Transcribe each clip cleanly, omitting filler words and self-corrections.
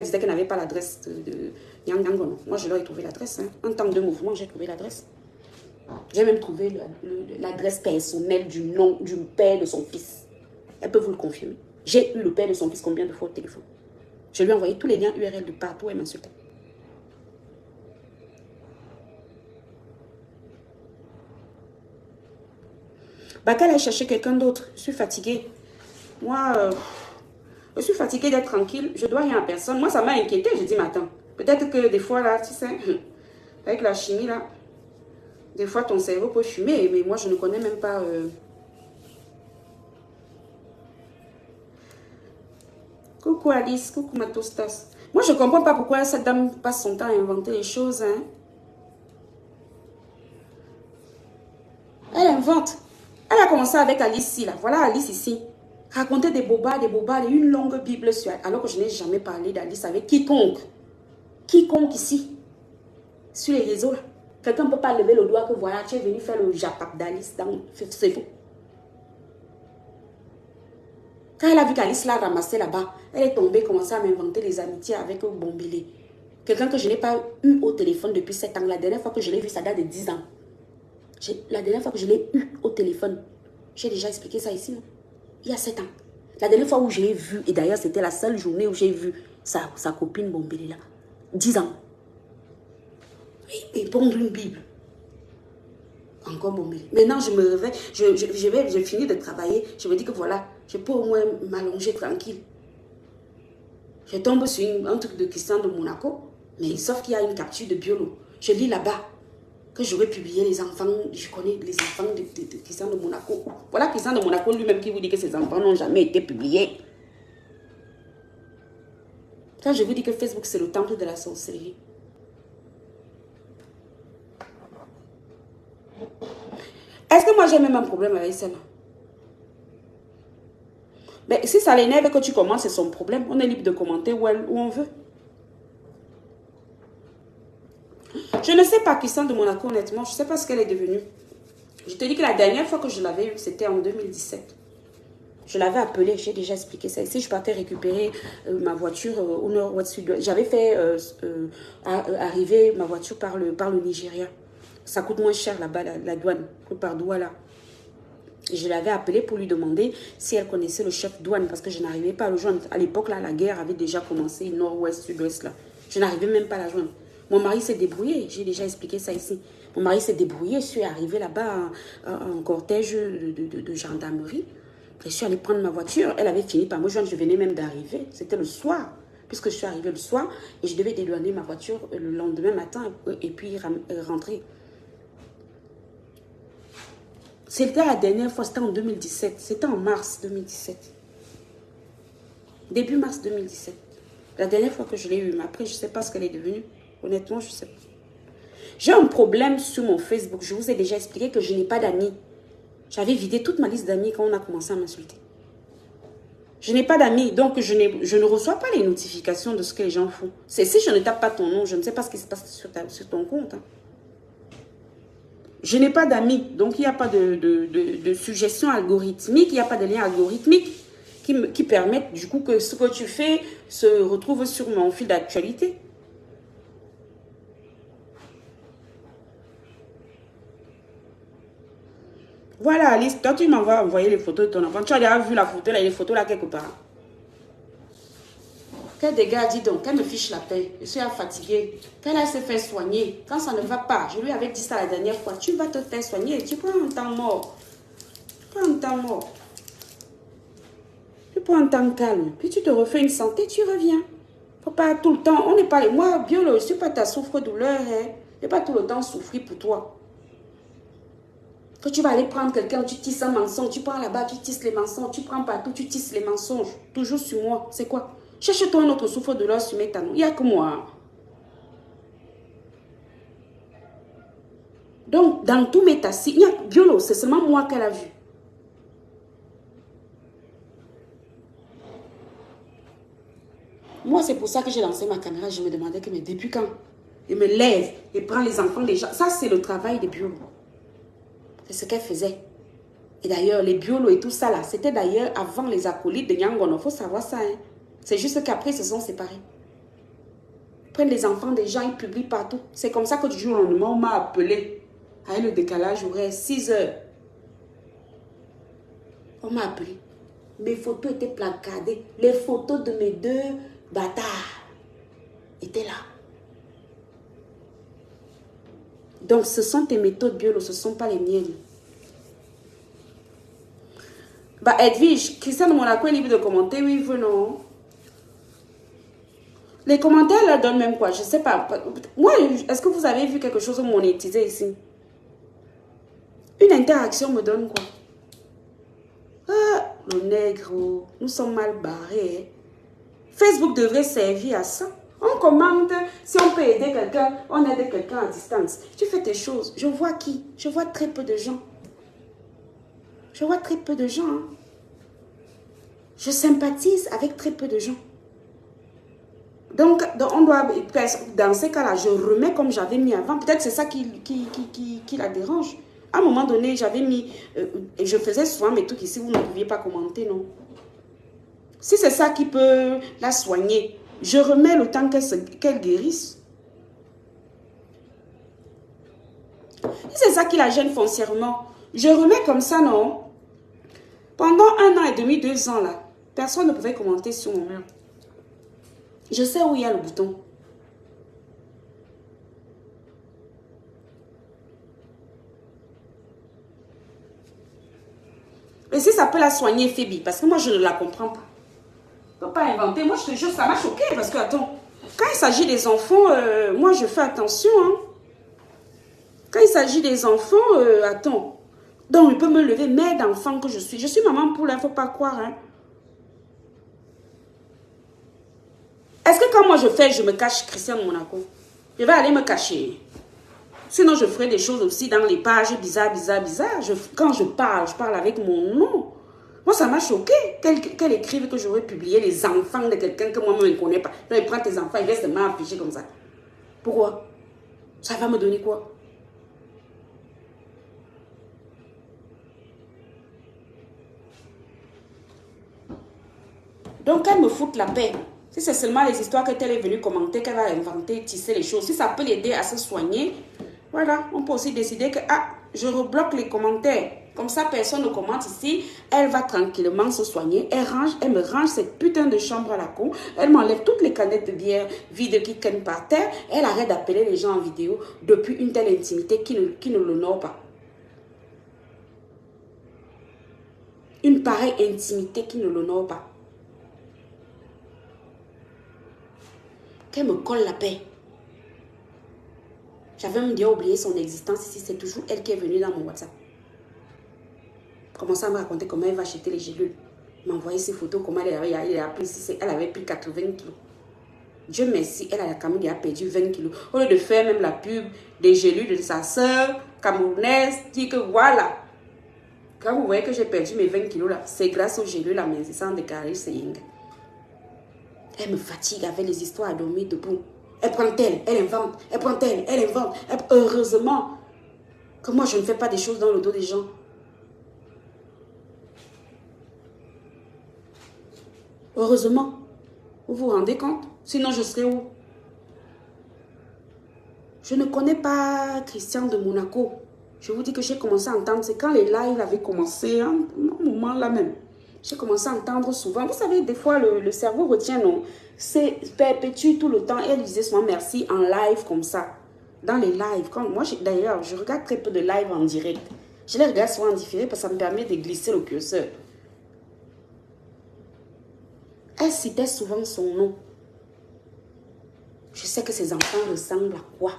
disait qu'elle n'avait pas l'adresse de Nyangangono. Moi, je leur ai trouvé l'adresse. Hein. En temps de mouvement, j'ai trouvé l'adresse. J'ai même trouvé l'adresse personnelle du nom du père de son fils. Elle peut vous le confirmer. J'ai eu le père de son fils combien de fois au téléphone. Je lui ai envoyé tous les liens URL de partout, elle m'insultait. Bah, qu'elle aille chercher quelqu'un d'autre. Je suis fatiguée. Moi, je suis fatiguée d'être tranquille. Je dois rien à personne. Moi, ça m'a inquiétée. J'ai dit, mais attends, peut-être que des fois, là, tu sais, avec la chimie, là, des fois, ton cerveau peut fumer. Mais moi, je ne connais même pas... Coucou Alice, coucou Matostas. Moi, je ne comprends pas pourquoi cette dame passe son temps à inventer les choses. Hein. Elle invente. Elle a commencé avec Alice ici, là. Voilà Alice ici. Raconter des bobades, et une longue Bible sur elle. Alors que je n'ai jamais parlé d'Alice avec quiconque. Quiconque ici. Sur les réseaux, là. Quelqu'un ne peut pas lever le doigt que voilà, tu es venu faire le japap d'Alice dans c'est faux. Quand elle a vu qu'Alice l'a ramassé là-bas, elle est tombée, commencé à m'inventer des amitiés avec Bombélé. Quelqu'un que je n'ai pas eu au téléphone depuis 7 ans. La dernière fois que je l'ai vu, ça date de 10 ans. La dernière fois que je l'ai eu au téléphone, j'ai déjà expliqué ça ici, non? Il y a 7 ans. La dernière fois où je l'ai vu, et d'ailleurs c'était la seule journée où j'ai vu sa copine Bombélé là. 10 ans. Et pondre une Bible. Encore Bombélé. Maintenant je me réveille, je finis de travailler, je me dis que voilà, je peux au moins m'allonger tranquille. Je tombe sur un truc de Christian de Monaco, mais sauf qu'il y a une capture de Biolo. Je lis là-bas que j'aurais publié les enfants, je connais les enfants de Christian de Monaco. Voilà Christian de Monaco lui-même qui vous dit que ses enfants n'ont jamais été publiés. Quand je vous dis que Facebook c'est le temple de la sorcellerie. Est-ce que moi j'ai même un problème avec ça? Mais si ça l'énerve que tu commences, c'est son problème. On est libre de commenter où on veut. Je ne sais pas Christian de Monaco, honnêtement. Je ne sais pas ce qu'elle est devenue. Je te dis que la dernière fois que je l'avais eu, c'était en 2017. Je l'avais appelée, j'ai déjà expliqué ça. Ici, je partais récupérer ma voiture au nord-ouest sud-ouest. J'avais fait arriver ma voiture par le Nigeria. Ça coûte moins cher là-bas, la douane, que par Douala. Je l'avais appelée pour lui demander si elle connaissait le chef douane, parce que je n'arrivais pas à le joindre. À l'époque, là, la guerre avait déjà commencé, nord-ouest, sud-ouest, là. Je n'arrivais même pas à la joindre. Mon mari s'est débrouillé, j'ai déjà expliqué ça ici. Mon mari s'est débrouillé, je suis arrivée là-bas en cortège de gendarmerie. Je suis allée prendre ma voiture, elle avait fini par me joindre, je venais même d'arriver. C'était le soir, puisque je suis arrivée le soir, et je devais dédouaner ma voiture le lendemain matin, et puis rentrer. C'était la dernière fois, c'était en 2017. C'était en mars 2017. Début mars 2017. La dernière fois que je l'ai eue. Mais après, je ne sais pas ce qu'elle est devenue. Honnêtement, je ne sais pas. J'ai un problème sur mon Facebook. Je vous ai déjà expliqué que je n'ai pas d'amis. J'avais vidé toute ma liste d'amis quand on a commencé à m'insulter. Je n'ai pas d'amis, donc je ne reçois pas les notifications de ce que les gens font. Si je ne tape pas ton nom, je ne sais pas ce qui se passe sur ton compte. Hein. Je n'ai pas d'amis, donc il n'y a pas de suggestion algorithmique, il n'y a pas de lien algorithmique qui permettent du coup que ce que tu fais se retrouve sur mon fil d'actualité. Voilà Alice, toi tu m'envoies envoyer les photos de ton enfant. Tu as déjà vu la photo là, les photos là quelque part. Quel dégât, dis donc, qu'elle me fiche la paix. Je suis fatiguée. Qu'elle a se faire soigner. Quand ça ne va pas, je lui avais dit ça la dernière fois. Tu vas te faire soigner. Tu prends un temps mort. Tu prends un temps mort. Tu prends un temps calme. Puis tu te refais une santé, tu reviens. Faut pas tout le temps. On n'est pas les. Moi, Biolo, je ne suis pas ta souffre-douleur. Hein. Je n'ai pas tout le temps souffrir pour toi. Que tu vas aller prendre quelqu'un, tu tisses un mensonge. Tu prends là-bas, tu tisses les mensonges. Tu prends partout, tu tisses les mensonges. Toujours sur moi. C'est quoi? Cherche-toi un autre souffre-douleur sur mes talons. Il n'y a que moi. Donc, dans tous mes tassis, il y a Biolo, c'est seulement moi qu'elle a vu. Moi, c'est pour ça que j'ai lancé ma caméra. Je me demandais que, mais depuis quand? Je me lève et prends les enfants des gens. Ça, c'est le travail des Biolo. C'est ce qu'elle faisait. Et d'ailleurs, les Biolo et tout ça, là, c'était d'ailleurs avant les acolytes de Nyangono. Il faut savoir ça. Hein. C'est juste qu'après, ils se sont séparés. Ils prennent les enfants des gens, ils publient partout. C'est comme ça que du jour au lendemain, on m'a appelé. Avec le décalage horaire, 6 heures. On m'a appelé. Mes photos étaient placardées. Les photos de mes deux bâtards étaient là. Donc, ce sont tes méthodes biolo, ce ne sont pas les miennes. Bah, Edwige, Christiane de Monaco est libre de commenter, oui, non. Les commentaires leur donnent même quoi, je ne sais pas. Moi, est-ce que vous avez vu quelque chose monétisé ici? Une interaction me donne quoi? Ah, le nègre, nous sommes mal barrés. Facebook devrait servir à ça. On commente, si on peut aider quelqu'un, on aide quelqu'un à distance. Tu fais tes choses. Je vois qui? Je vois très peu de gens. Je vois très peu de gens. Hein. Je sympathise avec très peu de gens. Donc, on doit, dans ces cas-là, je remets comme j'avais mis avant. Peut-être c'est ça qui la dérange. À un moment donné, j'avais mis, je faisais souvent mes trucs ici, vous ne pouviez pas commenter, non? Si c'est ça qui peut la soigner, je remets le temps qu'elle guérisse. Si c'est ça qui la gêne foncièrement, je remets comme ça, non? Pendant 1 an et demi, 2 ans, là, personne ne pouvait commenter sur mon mur. Je sais où il y a le bouton. Et si ça peut la soigner, Phoebe, parce que moi, je ne la comprends pas. Je ne peux pas inventer. Moi, je te jure, ça m'a choqué parce que, attends, quand il s'agit des enfants, moi, je fais attention. Hein. Quand il s'agit des enfants, attends. Donc, il peut me lever, mère d'enfant que je suis. Je suis maman pour il ne faut pas croire. Hein. Est-ce que quand moi je fais, je me cache Christiane Monaco? Je vais aller me cacher. Sinon, je ferai des choses aussi dans les pages bizarres. Quand je parle avec mon nom. Moi, ça m'a choqué qu'elle écrive que j'aurais publié les enfants de quelqu'un que moi-même ne connais pas. Donc, il prend tes enfants, il reste affiché comme ça. Pourquoi? Ça va me donner quoi? Donc, qu'elle me foute la paix. Si c'est seulement les histoires qu'elle est venue commenter, qu'elle va inventer, tisser les choses. Si ça peut l'aider à se soigner, voilà, on peut aussi décider que, je rebloque les commentaires. Comme ça, personne ne commente ici. Elle va tranquillement se soigner. Elle me range cette putain de chambre à la con. Elle m'enlève toutes les canettes de bière vides qui traînent par terre. Elle arrête d'appeler les gens en vidéo depuis une telle intimité qui ne l'honore pas. Une pareille intimité qui ne l'honore pas. Qu'elle me colle la paix. J'avais même déjà oublié son existence ici. C'est toujours elle qui est venue dans mon WhatsApp. Commencer à me raconter comment elle va acheter les gélules. M'envoyer ses photos, comment elle avait pris 80 kilos. Dieu merci, elle a quand même déjà perdu 20 kilos. Au lieu de faire même la pub des gélules de sa soeur camerounaise, dit que voilà. Quand vous voyez que j'ai perdu mes 20 kilos là, c'est grâce aux gélules amincissantes de Carrie Seying. Elle me fatigue avec les histoires à dormir debout. Elle prend elle invente. Elle prend elle invente. Heureusement que moi, je ne fais pas des choses dans le dos des gens. Heureusement. Vous vous rendez compte? Sinon, je serais où? Je ne connais pas Christian de Monaco. Je vous dis que j'ai commencé à entendre. C'est quand les lives avaient commencé, un moment là même. J'ai commencé à entendre souvent. Vous savez, des fois, le cerveau retient, non? C'est perpétue tout le temps. Et elle disait souvent merci en live comme ça. Dans les lives. Moi, d'ailleurs, je regarde très peu de live en direct. Je les regarde souvent en différé parce que ça me permet de glisser le curseur. Elle citait souvent son nom. Je sais que ses enfants ressemblent à quoi?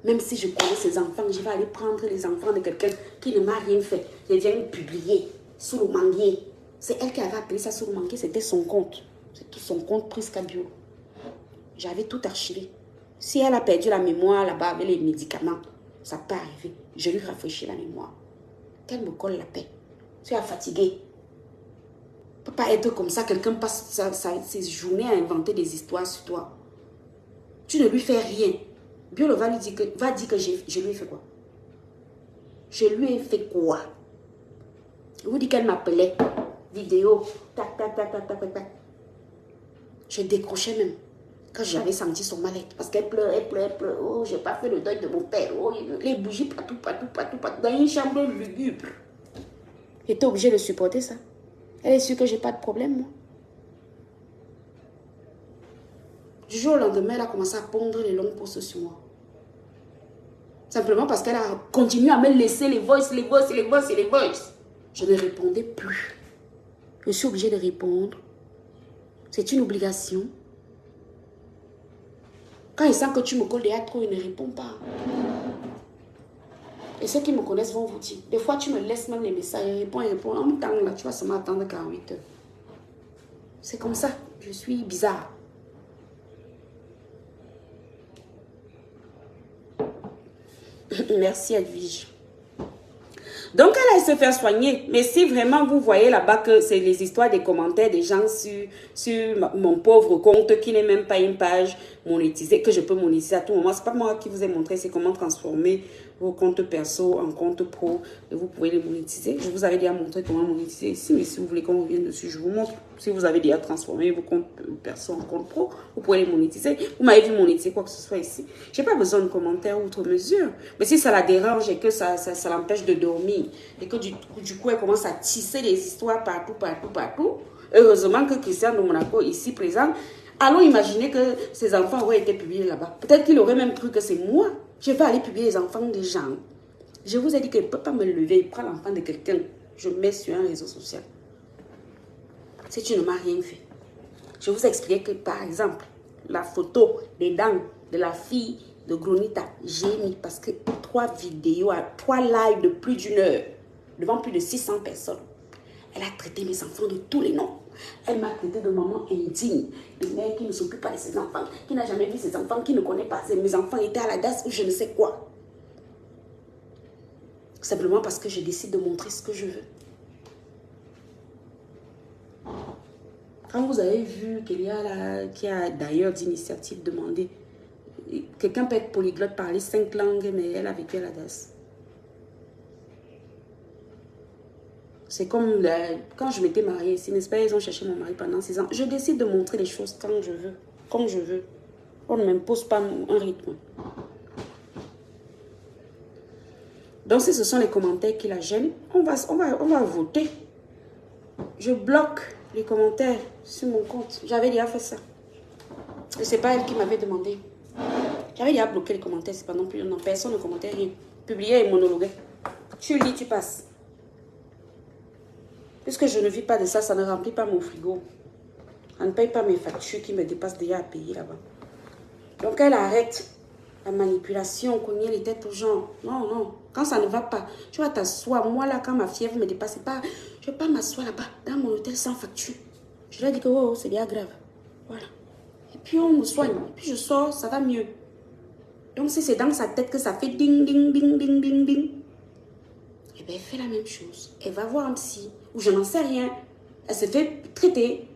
Même si je connais ses enfants, je vais aller prendre les enfants de quelqu'un qui ne m'a rien fait. Je viens publier sous le manguier. C'est elle qui avait appelé ça sous le manguier, c'était son compte. C'est tout son compte Prisca Bio. J'avais tout archivé. Si elle a perdu la mémoire là-bas avec les médicaments, ça peut arriver. Je lui rafraîchis la mémoire. Qu'elle me colle la paix. Tu es fatiguée. Ne peut pas être comme ça. Quelqu'un passe ses journées à inventer des histoires sur toi. Tu ne lui fais rien. Biolo va dire que je lui ai fait quoi? Je lui ai fait quoi? Je vous dis qu'elle m'appelait. Vidéo. Tac, tac, tac, tac, tac, tac. Je décrochais même. Quand j'avais senti son mal-être, parce qu'elle pleure, elle pleure, elle pleure. Oh, j'ai pas fait le deuil de mon père. Oh, les bougies partout, partout, partout, partout, dans une chambre lugubre. J'étais obligée de supporter ça. Elle est sûre que j'ai pas de problème, moi. Du jour au lendemain, elle a commencé à pondre les longues posts sur moi. Simplement parce qu'elle a continué à me laisser les voices, les voices, les voices et les voices. Je ne répondais plus. Je suis obligée de répondre. C'est une obligation. Quand il sent que tu me colles derrière trop, il ne répond pas. Et ceux qui me connaissent vont vous dire. Des fois, tu me laisses même les messages. Il répond. En même temps, là, tu vas seulement attendre 48 heures. C'est comme ça. Je suis bizarre. Merci Edwige. Donc elle se faire soigner. Mais si vraiment vous voyez là-bas que c'est les histoires des commentaires des gens sur mon pauvre compte qui n'est même pas une page monétisée, que je peux monétiser à tout moment. C'est pas moi qui vous ai montré, c'est comment transformer vos comptes perso en compte pro et vous pouvez les monétiser. Je vous avais déjà montré comment monétiser ici, mais si vous voulez qu'on revienne dessus, je vous montre. Si vous avez déjà transformé vos comptes perso en compte pro, vous pouvez les monétiser. Vous m'avez vu monétiser quoi que ce soit ici. J'ai pas besoin de commentaires outre mesure. Mais si ça la dérange et que ça l'empêche de dormir et que du coup elle commence à tisser des histoires partout, partout, partout, heureusement que Christian de Monaco ici présent, allons imaginer que ses enfants auraient été publiés là-bas. Peut-être qu'il aurait même cru que c'est moi. Je vais aller publier les enfants des gens. Je vous ai dit qu'il ne peut pas me lever. Il prend l'enfant de quelqu'un. Je mets sur un réseau social. Si tu ne m'as rien fait. Je vous ai expliqué que, par exemple, la photo des dents de la fille de Gronita, j'ai mis parce que 3 vidéos, 3 lives de plus d'1 heure, devant plus de 600 personnes. Elle a traité mes enfants de tous les noms. Elle m'a traité de maman indigne, de mère qui ne s'occupe pas de ses enfants, qui n'a jamais vu ses enfants, qui ne connaît pas. Mes enfants étaient à la DAS ou je ne sais quoi. Simplement parce que je décide de montrer ce que je veux. Quand vous avez vu qu'il y a là, qui a d'ailleurs d'initiative demandé, quelqu'un peut être polyglotte, parler 5 langues, mais elle a vécu à la DAS. C'est comme quand je m'étais mariée ici, n'est-ce pas? Ils ont cherché mon mari pendant 6 ans. Je décide de montrer les choses quand je veux, comme je veux. On ne m'impose pas un rythme. Donc, si ce sont les commentaires qui la gênent, on va voter. Je bloque les commentaires sur mon compte. J'avais déjà fait ça. Et ce n'est pas elle qui m'avait demandé. J'avais déjà bloqué les commentaires. C'est pas non plus. Non, personne ne commentait rien. Publier et monologuer. Tu lis, tu passes. Puisque je ne vis pas de ça, ça ne remplit pas mon frigo. Ça ne paye pas mes factures qui me dépassent déjà à payer là-bas. Donc, elle arrête la manipulation, cogner les têtes aux gens. Non, non. Quand ça ne va pas, tu vas t'asseoir. Moi, là, quand ma fièvre me dépasse, pas, je ne vais pas m'asseoir là-bas, dans mon hôtel sans facture. Je leur dis que oh, c'est bien grave. Voilà. Et puis, on me soigne. Et puis, je sors, ça va mieux. Donc, si c'est dans sa tête que ça fait ding, ding, ding, ding, ding, ding, eh bien, elle fait la même chose. Elle va voir un psy, ou je n'en sais rien. Elle se fait traiter.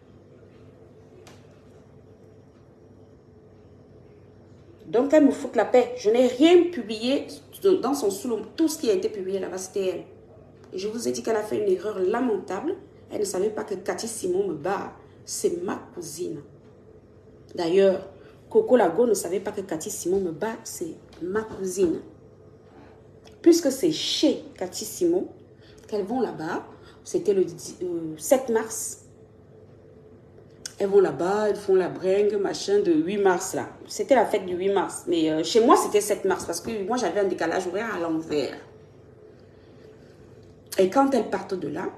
Donc, elle me fout la paix. Je n'ai rien publié dans son sous. Tout ce qui a été publié là-bas, c'était elle. Et je vous ai dit qu'elle a fait une erreur lamentable. Elle ne savait pas que Cathy Simon me bat. C'est ma cousine. D'ailleurs, Coco Lago ne savait pas que Cathy Simon me bat. C'est ma cousine. Puisque c'est chez Cathy Simon qu'elles vont là-bas. C'était le 7 mars. Elles vont là-bas, elles font la bringue, machin, de 8 mars, là. C'était la fête du 8 mars. Mais chez moi, c'était 7 mars, parce que moi, j'avais un décalage horaire à l'envers. Et quand elles partent de là,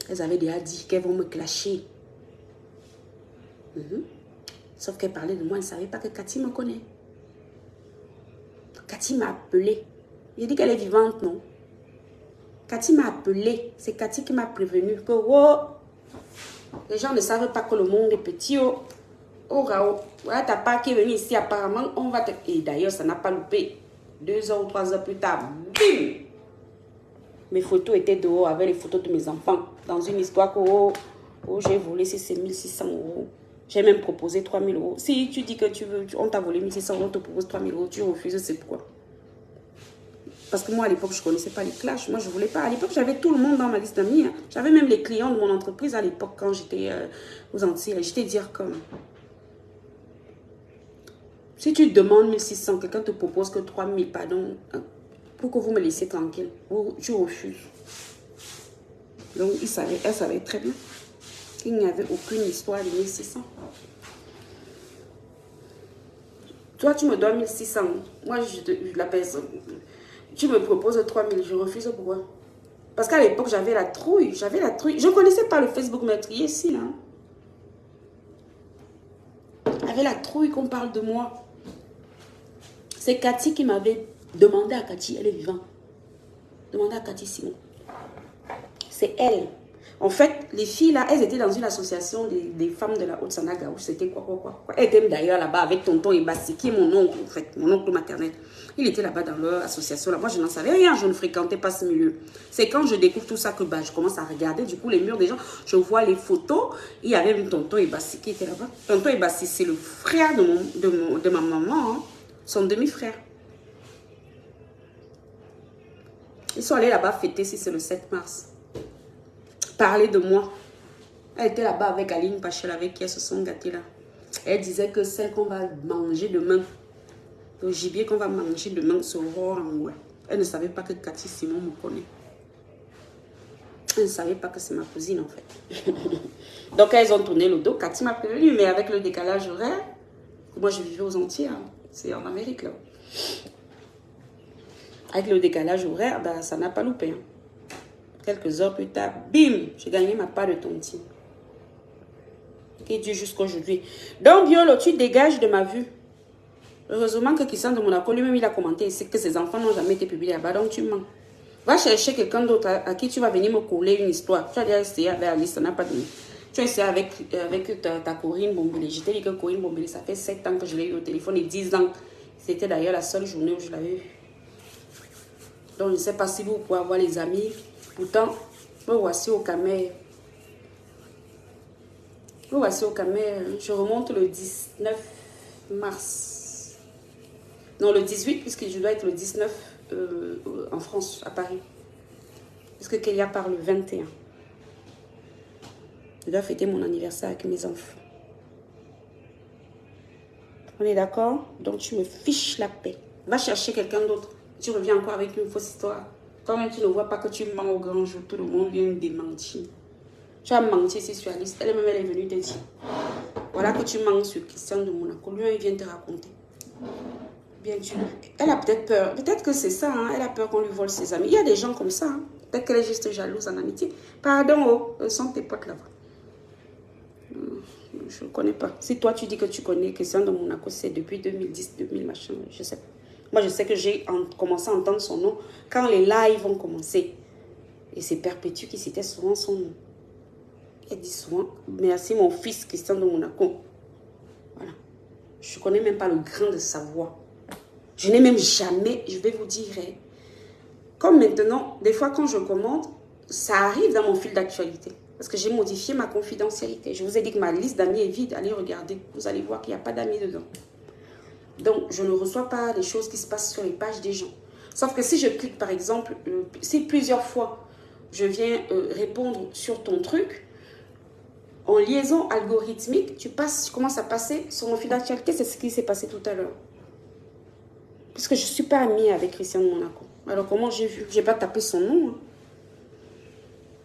elles avaient déjà dit qu'elles vont me clasher. Sauf qu'elles parlaient de moi, elles ne savaient pas que Cathy me connaît. Cathy m'a appelée. J'ai dit qu'elle est vivante, non? Cathy m'a appelée. C'est Cathy qui m'a prévenu que, oh, les gens ne savent pas que le monde est petit. Oh, oh, Rao. Voilà ta part qui est venue ici. Apparemment, on va te... Et d'ailleurs, ça n'a pas loupé. 2 heures ou 3 heures plus tard, bim! Mes photos étaient dehors avec les photos de mes enfants. Dans une histoire que, oh, j'ai volé ces 1600 euros. J'ai même proposé 3000 euros. Si tu dis que tu veux, on t'a volé 1600 euros, on te propose 3000 euros, tu refuses, c'est pourquoi? Parce que moi, à l'époque, je ne connaissais pas les clashs. Moi, je ne voulais pas. À l'époque, j'avais tout le monde dans ma liste d'amis. Hein. J'avais même les clients de mon entreprise à l'époque, quand j'étais aux Antilles. J'étais dire comme... Si tu demandes 1600, quelqu'un te propose que 3000, pardon, pour que vous me laissiez tranquille, tu refuses. Donc, elle savait très bien qu'il n'y avait aucune histoire de 1600. Toi, tu me dois 1600. Moi, la personne, tu me proposes 3000, je refuse. Pourquoi? Parce qu'à l'époque, j'avais la trouille. Je ne connaissais pas le Facebook meurtrier ici. Hein. J'avais la trouille qu'on parle de moi. C'est Cathy qui m'avait demandé à Cathy, elle est vivante. Demandé à Cathy Simon. C'est elle. En fait, les filles là, elles étaient dans une association des femmes de la Haute-Sanaga. C'était quoi. Elles étaient d'ailleurs là-bas avec tonton Ebassi, qui est mon oncle, en fait, mon oncle maternel. Il était là-bas dans leur association. Là. Moi, je n'en savais rien, je ne fréquentais pas ce milieu. C'est quand je découvre tout ça que je commence à regarder, du coup, les murs des gens, je vois les photos. Il y avait une tonton Ebassi qui était là-bas. Tonton Ebassi, c'est le frère de ma maman, hein, son demi-frère. Ils sont allés là-bas fêter, si c'est le 7 mars. Parler de moi. Elle était là-bas avec Aline Pachel, avec qui elles se sont gâtées là. Elle disait que celle qu'on va manger demain, le gibier qu'on va manger demain sera en ouais. Elle ne savait pas que Cathy Simon me connaît. Elle ne savait pas que c'est ma cousine en fait. Donc elles ont tourné le dos. Cathy m'a prévenu, mais avec le décalage horaire, moi je vivais aux Antilles, hein. C'est en Amérique là. Avec le décalage horaire, ben, ça n'a pas loupé. Hein. Quelques heures plus tard, bim, j'ai gagné ma part de tontine. Qui dure jusqu'à aujourd'hui. Donc, Biolo, tu dégages de ma vue. Heureusement que Christian de Monaco, lui-même, il a commenté c'est que ses enfants n'ont jamais été publiés là-bas. Donc, tu mens. Va chercher quelqu'un d'autre à qui tu vas venir me coller une histoire. Tu as déjà essayé avec Alice, ça n'a pas donné. Tu as essayé avec ta Corinne Bombele. Je t'ai dit que Corinne Bombele, ça fait 7 ans que je l'ai eu au téléphone et 10 ans. C'était d'ailleurs la seule journée où je l'avais eu. Donc, je ne sais pas si vous pouvez avoir les amis. Pourtant, me voici au Camer. Me voici au Camer. Je remonte le 19 mars. Non, le 18, puisque je dois être le 19 en France, à Paris. Puisque Kélia part le 21. Je dois fêter mon anniversaire avec mes enfants. On est d'accord? Donc, tu me fiches la paix. Va chercher quelqu'un d'autre. Tu reviens encore avec une fausse histoire. Toi-même, tu ne vois pas que tu mens au grand jour. Tout le monde vient démentir. Tu as menti si sur Alice. Elle-même, elle est venue te dire. Voilà que tu mens sur Christian de Monaco. Lui, il vient te raconter. Bien sûr. Elle a peut-être peur. Peut-être que c'est ça. Hein. Elle a peur qu'on lui vole ses amis. Il y a des gens comme ça. Hein. Peut-être qu'elle est juste jalouse en amitié. Pardon, oh, sont tes potes là-bas. Je ne connais pas. Si toi, tu dis que tu connais Christian de Monaco, c'est depuis 2010, 2000, machin. Je sais pas. Moi, je sais que j'ai commencé à entendre son nom quand les lives ont commencé. Et c'est Perpétue qui citait souvent son nom. Elle dit souvent, merci mon fils Christian de Monaco. Voilà. Je ne connais même pas le grain de sa voix. Je n'ai même jamais, je vais vous dire, comme maintenant, des fois quand je commente, ça arrive dans mon fil d'actualité. Parce que j'ai modifié ma confidentialité. Je vous ai dit que ma liste d'amis est vide. Allez regarder. Vous allez voir qu'il n'y a pas d'amis dedans. Donc, je ne reçois pas les choses qui se passent sur les pages des gens. Sauf que si je clique, par exemple, si plusieurs fois, je viens répondre sur ton truc, en liaison algorithmique, tu commences à passer sur mon fil d'actualité. C'est ce qui s'est passé tout à l'heure. Parce que je ne suis pas amie avec Christian de Monaco. Alors, comment j'ai vu? Je n'ai pas tapé son nom. Hein.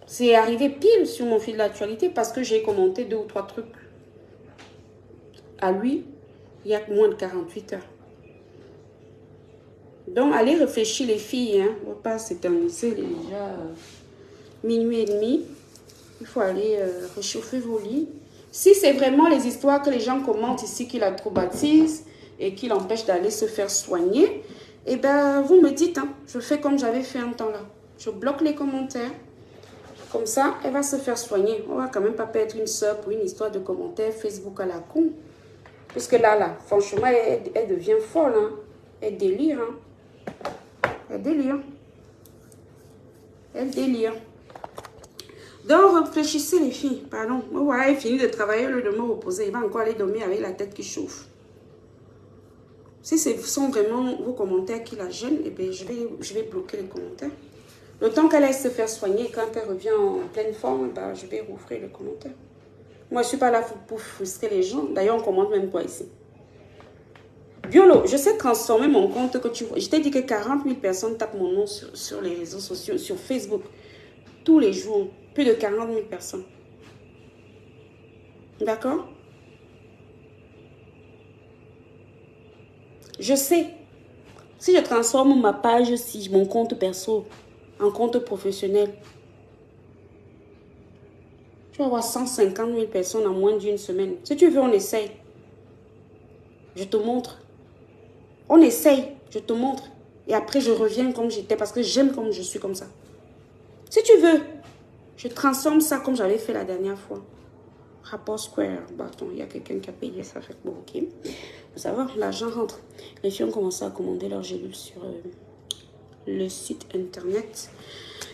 C'est arrivé pile sur mon fil d'actualité parce que j'ai commenté 2 ou 3 trucs à lui. Il y a moins de 48 heures. Donc, allez réfléchir les filles. Hein. On va pas s'éterniser. Il est déjà minuit et demi. Il faut aller réchauffer vos lits. Si c'est vraiment les histoires que les gens commentent ici qui la traumatisent et qui l'empêchent d'aller se faire soigner, eh bien, vous me dites. Hein, je fais comme j'avais fait un temps là. Je bloque les commentaires. Comme ça, elle va se faire soigner. On va quand même pas perdre une soeur pour une histoire de commentaires Facebook à la con. Parce que là, franchement, elle devient folle. Hein. Elle délire. Hein. Elle délire. Elle délire. Donc, réfléchissez les filles. Pardon. Voilà, elle finit de travailler, le de me reposer. Il va encore aller dormir avec la tête qui chauffe. Si ce sont vraiment vos commentaires qui la gênent, eh bien, je vais bloquer les commentaires. Le temps qu'elle aille se faire soigner, quand elle revient en pleine forme, bah, je vais rouvrir le commentaire. Moi, je ne suis pas là pour frustrer les gens. D'ailleurs, on commente même quoi ici. Biolo, je sais transformer mon compte que tu vois. Je t'ai dit que 40 000 personnes tapent mon nom sur les réseaux sociaux, sur Facebook, tous les jours. Plus de 40 000 personnes. D'accord? Je sais. Si je transforme ma page, si mon compte perso en compte professionnel, tu vas avoir 150 000 personnes en moins d'une semaine. Si tu veux, on essaye. Je te montre. On essaye. Je te montre. Et après, je reviens comme j'étais parce que j'aime comme je suis comme ça. Si tu veux, je transforme ça comme j'avais fait la dernière fois. Rapport Square. Bâton, il y a quelqu'un qui a payé ça. Fait bon, ok. Faut savoir, l'argent rentre. Les filles ont commencé à commander leurs gélules sur le site internet.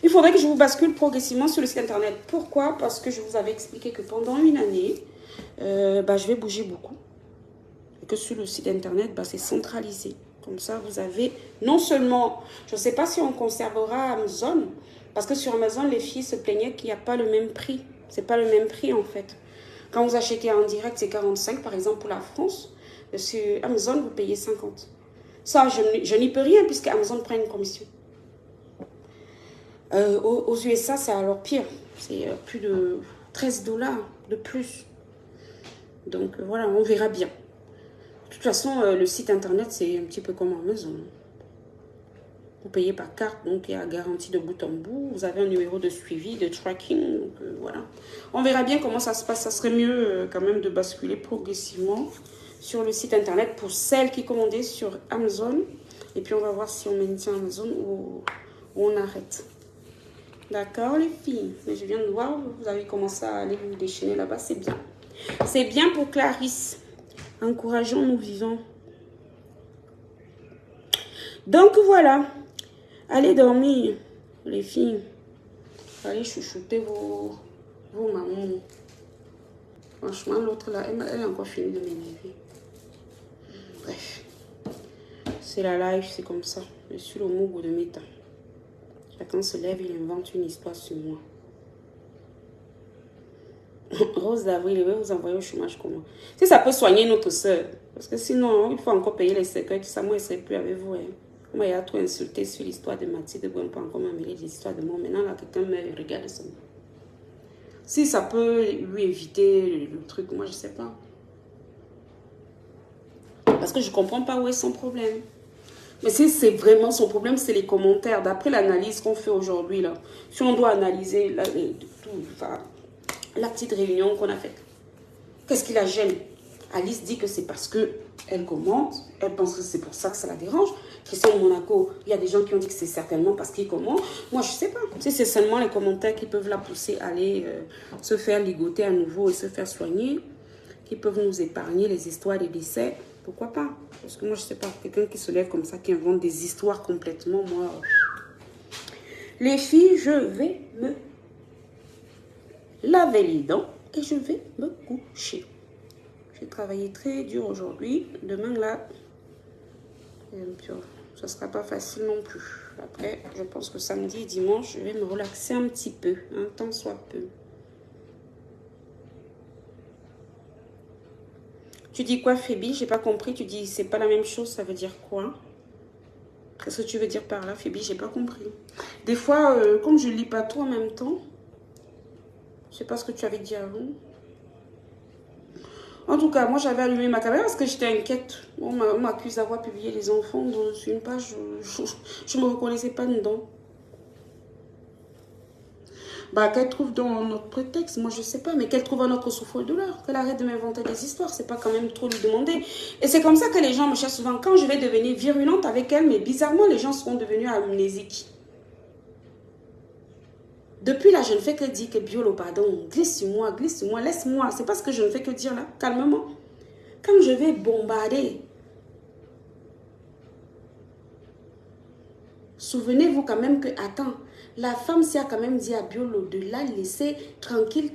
Il faudrait que je vous bascule progressivement sur le site internet. Pourquoi? Parce que je vous avais expliqué que pendant une année, je vais bouger beaucoup. Et que sur le site internet, c'est centralisé. Comme ça, vous avez non seulement, je ne sais pas si on conservera Amazon, parce que sur Amazon, les filles se plaignaient qu'il n'y a pas le même prix. Ce n'est pas le même prix en fait. Quand vous achetez en direct, c'est 45 par exemple pour la France. Sur Amazon, vous payez 50. Ça, je n'y peux rien puisque Amazon prend une commission. Aux USA, c'est alors pire. C'est plus de 13 $ de plus. Donc voilà, on verra bien. De toute façon, le site internet, c'est un petit peu comme Amazon. Vous payez par carte, donc il y a garantie de bout en bout. Vous avez un numéro de suivi, de tracking. Donc voilà. On verra bien comment ça se passe. Ça serait mieux quand même de basculer progressivement sur le site internet pour celles qui commandaient sur Amazon. Et puis on va voir si on maintient Amazon ou on arrête. D'accord les filles? Mais je viens de voir, vous avez commencé à aller vous déchaîner là-bas, c'est bien. C'est bien pour Clarisse. Encourageons, nous vivons. Donc voilà. Allez dormir, les filles. Allez chouchouter vos mamans. Franchement, l'autre là, elle a encore fini de m'énerver. Bref. C'est la life, c'est comme ça. Je suis le mougou de mes temps. Chacun se lève, il invente une histoire sur moi. Rose d'avril, je vais vous envoyer au chômage comment? Si ça peut soigner notre soeur. Parce que sinon, il faut encore payer les cercueils, tout ça. Moi, je ne serai plus avec vous. Hein. Moi, il y a trop insulté sur l'histoire de Mathilde. Bon, pas encore m'amener l'histoire de moi. Maintenant, là, quelqu'un me regarde ça. Si ça peut lui éviter le truc, moi, je ne sais pas. Parce que je ne comprends pas où est son problème. Mais si c'est vraiment son problème, c'est les commentaires. D'après l'analyse qu'on fait aujourd'hui, là, si on doit analyser la petite réunion qu'on a faite, qu'est-ce qui la gêne? Alice dit que c'est parce qu'elle commente, elle pense que c'est pour ça que ça la dérange. Christian de Monaco, il y a des gens qui ont dit que c'est certainement parce qu'il commente. Moi, je ne sais pas. Si c'est seulement les commentaires qui peuvent la pousser à aller se faire ligoter à nouveau et se faire soigner, qui peuvent nous épargner les histoires des décès, pourquoi pas? Parce que moi, je ne sais pas. Quelqu'un qui se lève comme ça, qui invente des histoires complètement, moi... Les filles, je vais me laver les dents et je vais me coucher. J'ai travaillé très dur aujourd'hui. Demain, là, ça ne sera pas facile non plus. Après, je pense que samedi et dimanche, je vais me relaxer un petit peu, un tant soit peu. Tu dis quoi, Phoebe? J'ai pas compris. Tu dis c'est pas la même chose, ça veut dire quoi? Qu'est-ce que tu veux dire par là, Phoebe? J'ai pas compris. Des fois, comme je lis pas tout en même temps, je sais pas ce que tu avais dit avant. En tout cas, moi j'avais allumé ma caméra parce que j'étais inquiète. On m'accuse d'avoir publié les enfants dans une page. Je me reconnaissais pas dedans. Qu'elle trouve dans notre prétexte, moi je sais pas, mais qu'elle trouve à notre souffre-douleur, qu'elle arrête de m'inventer des histoires, c'est pas quand même trop lui demander. Et c'est comme ça que les gens me cherchent souvent. Quand je vais devenir virulente avec elle, mais bizarrement les gens seront devenus amnésiques. Depuis là, je ne fais que dire que Biolo, pardon, glisse sur moi, laisse-moi. C'est pas ce que je ne fais que dire là, calmement. Quand je vais bombarder, souvenez-vous quand même que, attends, la femme s'y a quand même dit à Biolo de la laisser tranquille,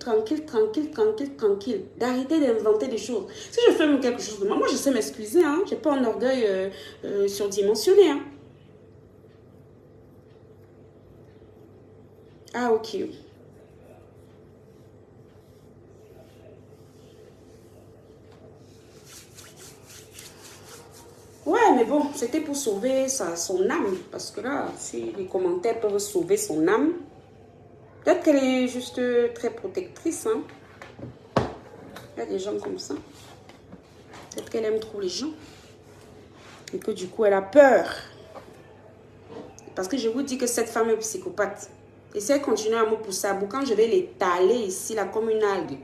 d'arrêter d'inventer des choses. Si je fais quelque chose de moi, je sais m'excuser, hein. Je n'ai pas un orgueil surdimensionné. Hein. Ah, ok. mais bon, c'était pour sauver son âme. Parce que là, si les commentaires peuvent sauver son âme, peut-être qu'elle est juste très protectrice. Hein. Il y a des gens comme ça. Peut-être qu'elle aime trop les gens. Et que du coup, elle a peur. Parce que je vous dis que cette femme est psychopathe. Et si elle continue à me pousser à bout, quand je vais l'étaler ici, là, comme une algue,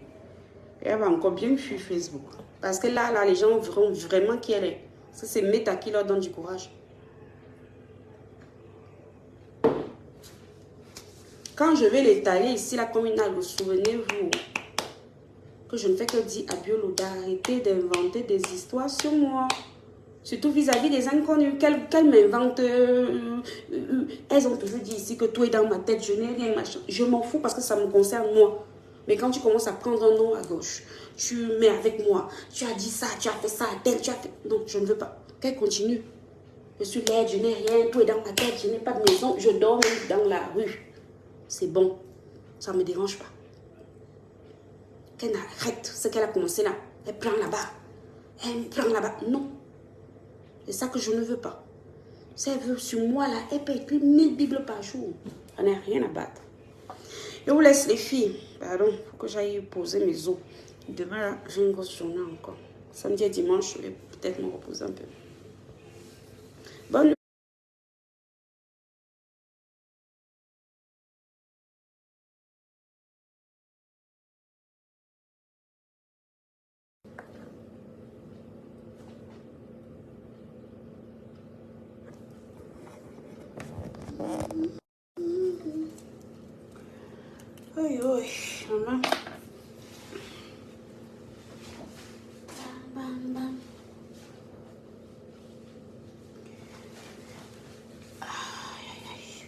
elle va encore bien fuir Facebook. Parce que là, les gens verront vraiment qui elle est. Ça, c'est Meta qui leur donne du courage. Quand je vais l'étaler ici, là, comme une algue, souvenez-vous que je ne fais que dire à Biolo d'arrêter d'inventer des histoires sur moi. Surtout vis-à-vis des inconnus. Qu'elles m'inventent. Elles ont toujours dit ici que tout est dans ma tête. Je n'ai rien, machin. Je m'en fous parce que ça me concerne moi. Mais quand tu commences à prendre un nom à gauche, tu mets avec moi. Tu as dit ça, tu as fait ça, tel, tu as fait... Non, je ne veux pas. Qu'elle continue. Je suis laide, je n'ai rien. Tout est dans ma tête. Je n'ai pas de maison. Je dors même dans la rue. C'est bon. Ça ne me dérange pas. Qu'elle arrête ce qu'elle a commencé là. Elle prend là-bas. Elle prend là-bas. Non. C'est ça que je ne veux pas. Si elle veut sur moi là, elle peut écrire 1000 Bibles par jour. On n'a rien à battre. Je vous laisse les filles. Pardon, il faut que j'aille poser mes os. Demain là, j'ai une grosse journée encore. Samedi et dimanche, je vais peut-être me reposer un peu. Bonne nuit. Oui, oui, maman. Bam, bam, bam. Aïe, aïe, aïe.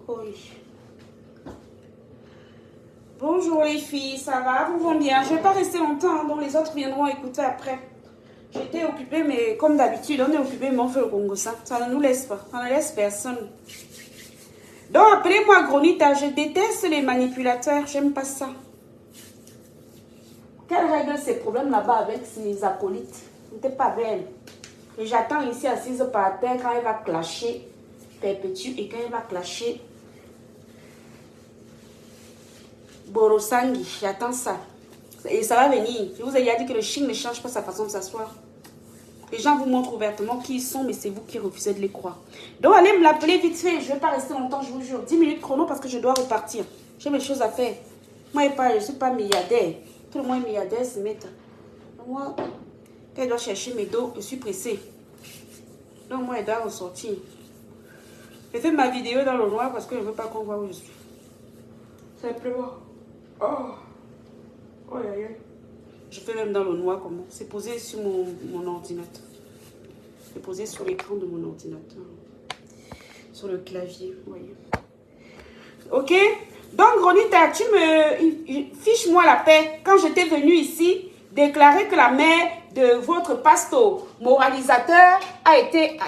Oui. Bonjour les filles, ça va? Vous vont bien? Je ne vais pas rester longtemps, donc les autres viendront écouter après. J'étais occupée, mais comme d'habitude, on est occupé, mais on fait le Congo ça. Ça ne nous laisse pas, ça ne laisse personne. Donc, appelez-moi Gronita, je déteste les manipulateurs, j'aime pas ça. Quelle règle ces problèmes là-bas avec ses acolytes? N'était pas belle. Et j'attends ici assise par terre quand elle va clasher Perpétue et quand elle va clasher Borosangi. J'attends ça. Et ça va venir. Je vous ai déjà dit que le Chine ne change pas sa façon de s'asseoir. Les gens vous montrent ouvertement qui ils sont, mais c'est vous qui refusez de les croire. Donc, allez me l'appeler vite fait. Je ne vais pas rester longtemps, je vous jure. 10 minutes chrono parce que je dois repartir. J'ai mes choses à faire. Moi, je ne suis pas milliardaire. Tout le monde est milliardaire, se mettre. Moi, quand elle doit chercher mes dos, je suis pressée. Donc, moi, elle doit ressortir. J'ai fait ma vidéo dans le noir parce que je ne veux pas qu'on voit où je suis. Simplement. Oh. Oh, aïe, aïe. Je fais même dans le noir comment. C'est posé sur mon ordinateur. C'est posé sur l'écran de mon ordinateur. Sur le clavier, vous voyez. Ok? Donc, Ronita, tu me... Fiche-moi la paix. Quand j'étais venue ici, déclarer que la mère de votre pasteur moralisateur a été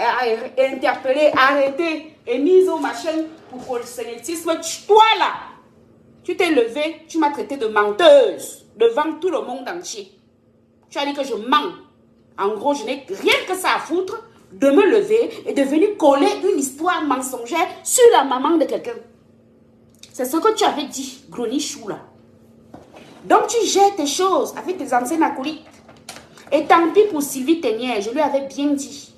interpellée, arrêtée et mise au machin pour proxénétisme. Toi, là, tu t'es levée, tu m'as traité de menteuse devant tout le monde entier. Tu as dit que je mens. En gros, je n'ai rien que ça à foutre de me lever et de venir coller une histoire mensongère sur la maman de quelqu'un. C'est ce que tu avais dit, Gronichou, là. Donc, tu gères tes choses avec tes anciennes acolytes. Et tant pis pour Sylvie Ténière, je lui avais bien dit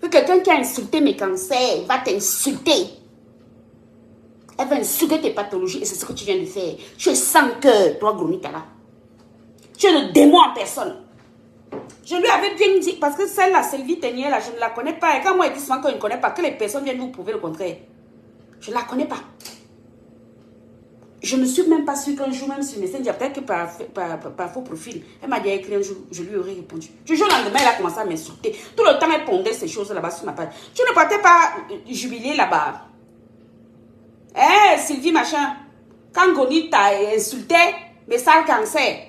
que quelqu'un qui a insulté mes cancers va t'insulter. Elle va insulter tes pathologies et c'est ce que tu viens de faire. Tu es sans cœur, toi, Gronita, là. Tu es le démon en personne. Je lui avais bien dit, parce que celle-là, Sylvie Ténière, là, je ne la connais pas. Et quand moi, je dis souvent que je ne connais pas, que les personnes viennent vous prouver le contraire. Je ne la connais pas. Je ne suis même pas sûre qu'un jour, même sur Messenger, peut-être que par faux profil, elle m'a déjà écrit un jour, je lui aurais répondu. Du jour au lendemain, elle a commencé à m'insulter. Tout le temps, elle pondait ces choses là-bas sur ma page. Tu ne partais pas jubiler là-bas. Eh, Sylvie, machin, quand Goni t'a insulté, mes sales cancers,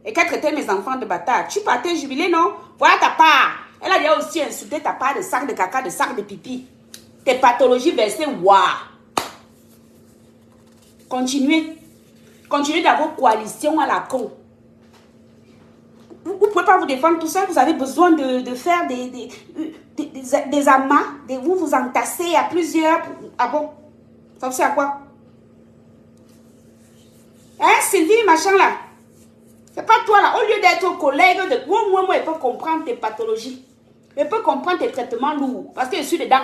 et qu'elle traitait mes enfants de bâtards, tu partais jubiler, non? Voilà ta part. Elle a déjà aussi insulté ta part de sac de caca, de sac de pipi. Tes pathologies versées, waouh. Continuez. Continuez dans vos coalitions à la con. Vous ne pouvez pas vous défendre tout seul. Vous avez besoin de faire des amas. Vous vous entassez à plusieurs. Ah bon? Ça vous sert à quoi? Hein, Sylvie, machin là? C'est pas toi là. Au lieu d'être collègue, moi, il peut comprendre tes pathologies. Il peut comprendre tes traitements lourds. Parce que je suis dedans.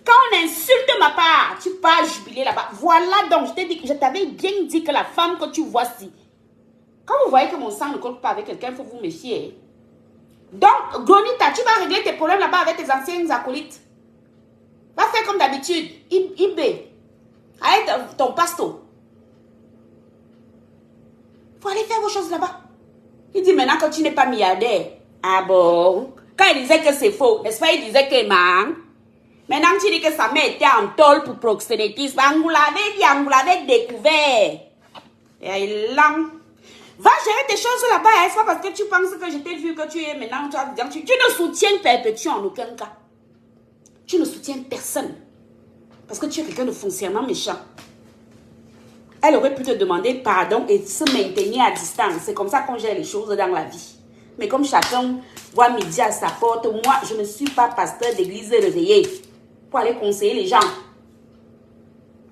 Quand on insulte ma part, tu pars jubiler là-bas. Voilà donc, je t'avais bien dit que la femme que tu vois si. Quand vous voyez que mon sang ne colle pas avec quelqu'un, il faut vous méfier. Donc, Gonita, tu vas régler tes problèmes là-bas avec tes anciens acolytes. Va faire comme d'habitude. IB. Avec ton pasto. Il faut aller faire vos choses là-bas. Il dit maintenant que tu n'es pas milliardaire. Ah bon? Quand il disait que c'est faux, n'est-ce pas? Il disait que man. Maintenant tu dis que sa mère était en tôle pour proxénétisme. On vous l'avait dit, on vous l'avait découvert. Et il lent. Va gérer tes choses là-bas. C'est pas parce que tu penses que je t'ai vu que tu es maintenant. Tu ne soutiens Perpétue en aucun cas. Tu ne soutiens personne. Parce que tu es quelqu'un de foncièrement méchant. Elle aurait pu te demander pardon et se maintenir à distance. C'est comme ça qu'on gère les choses dans la vie. Mais comme chacun voit midi à sa porte, moi, je ne suis pas pasteur d'église réveillé pour aller conseiller les gens.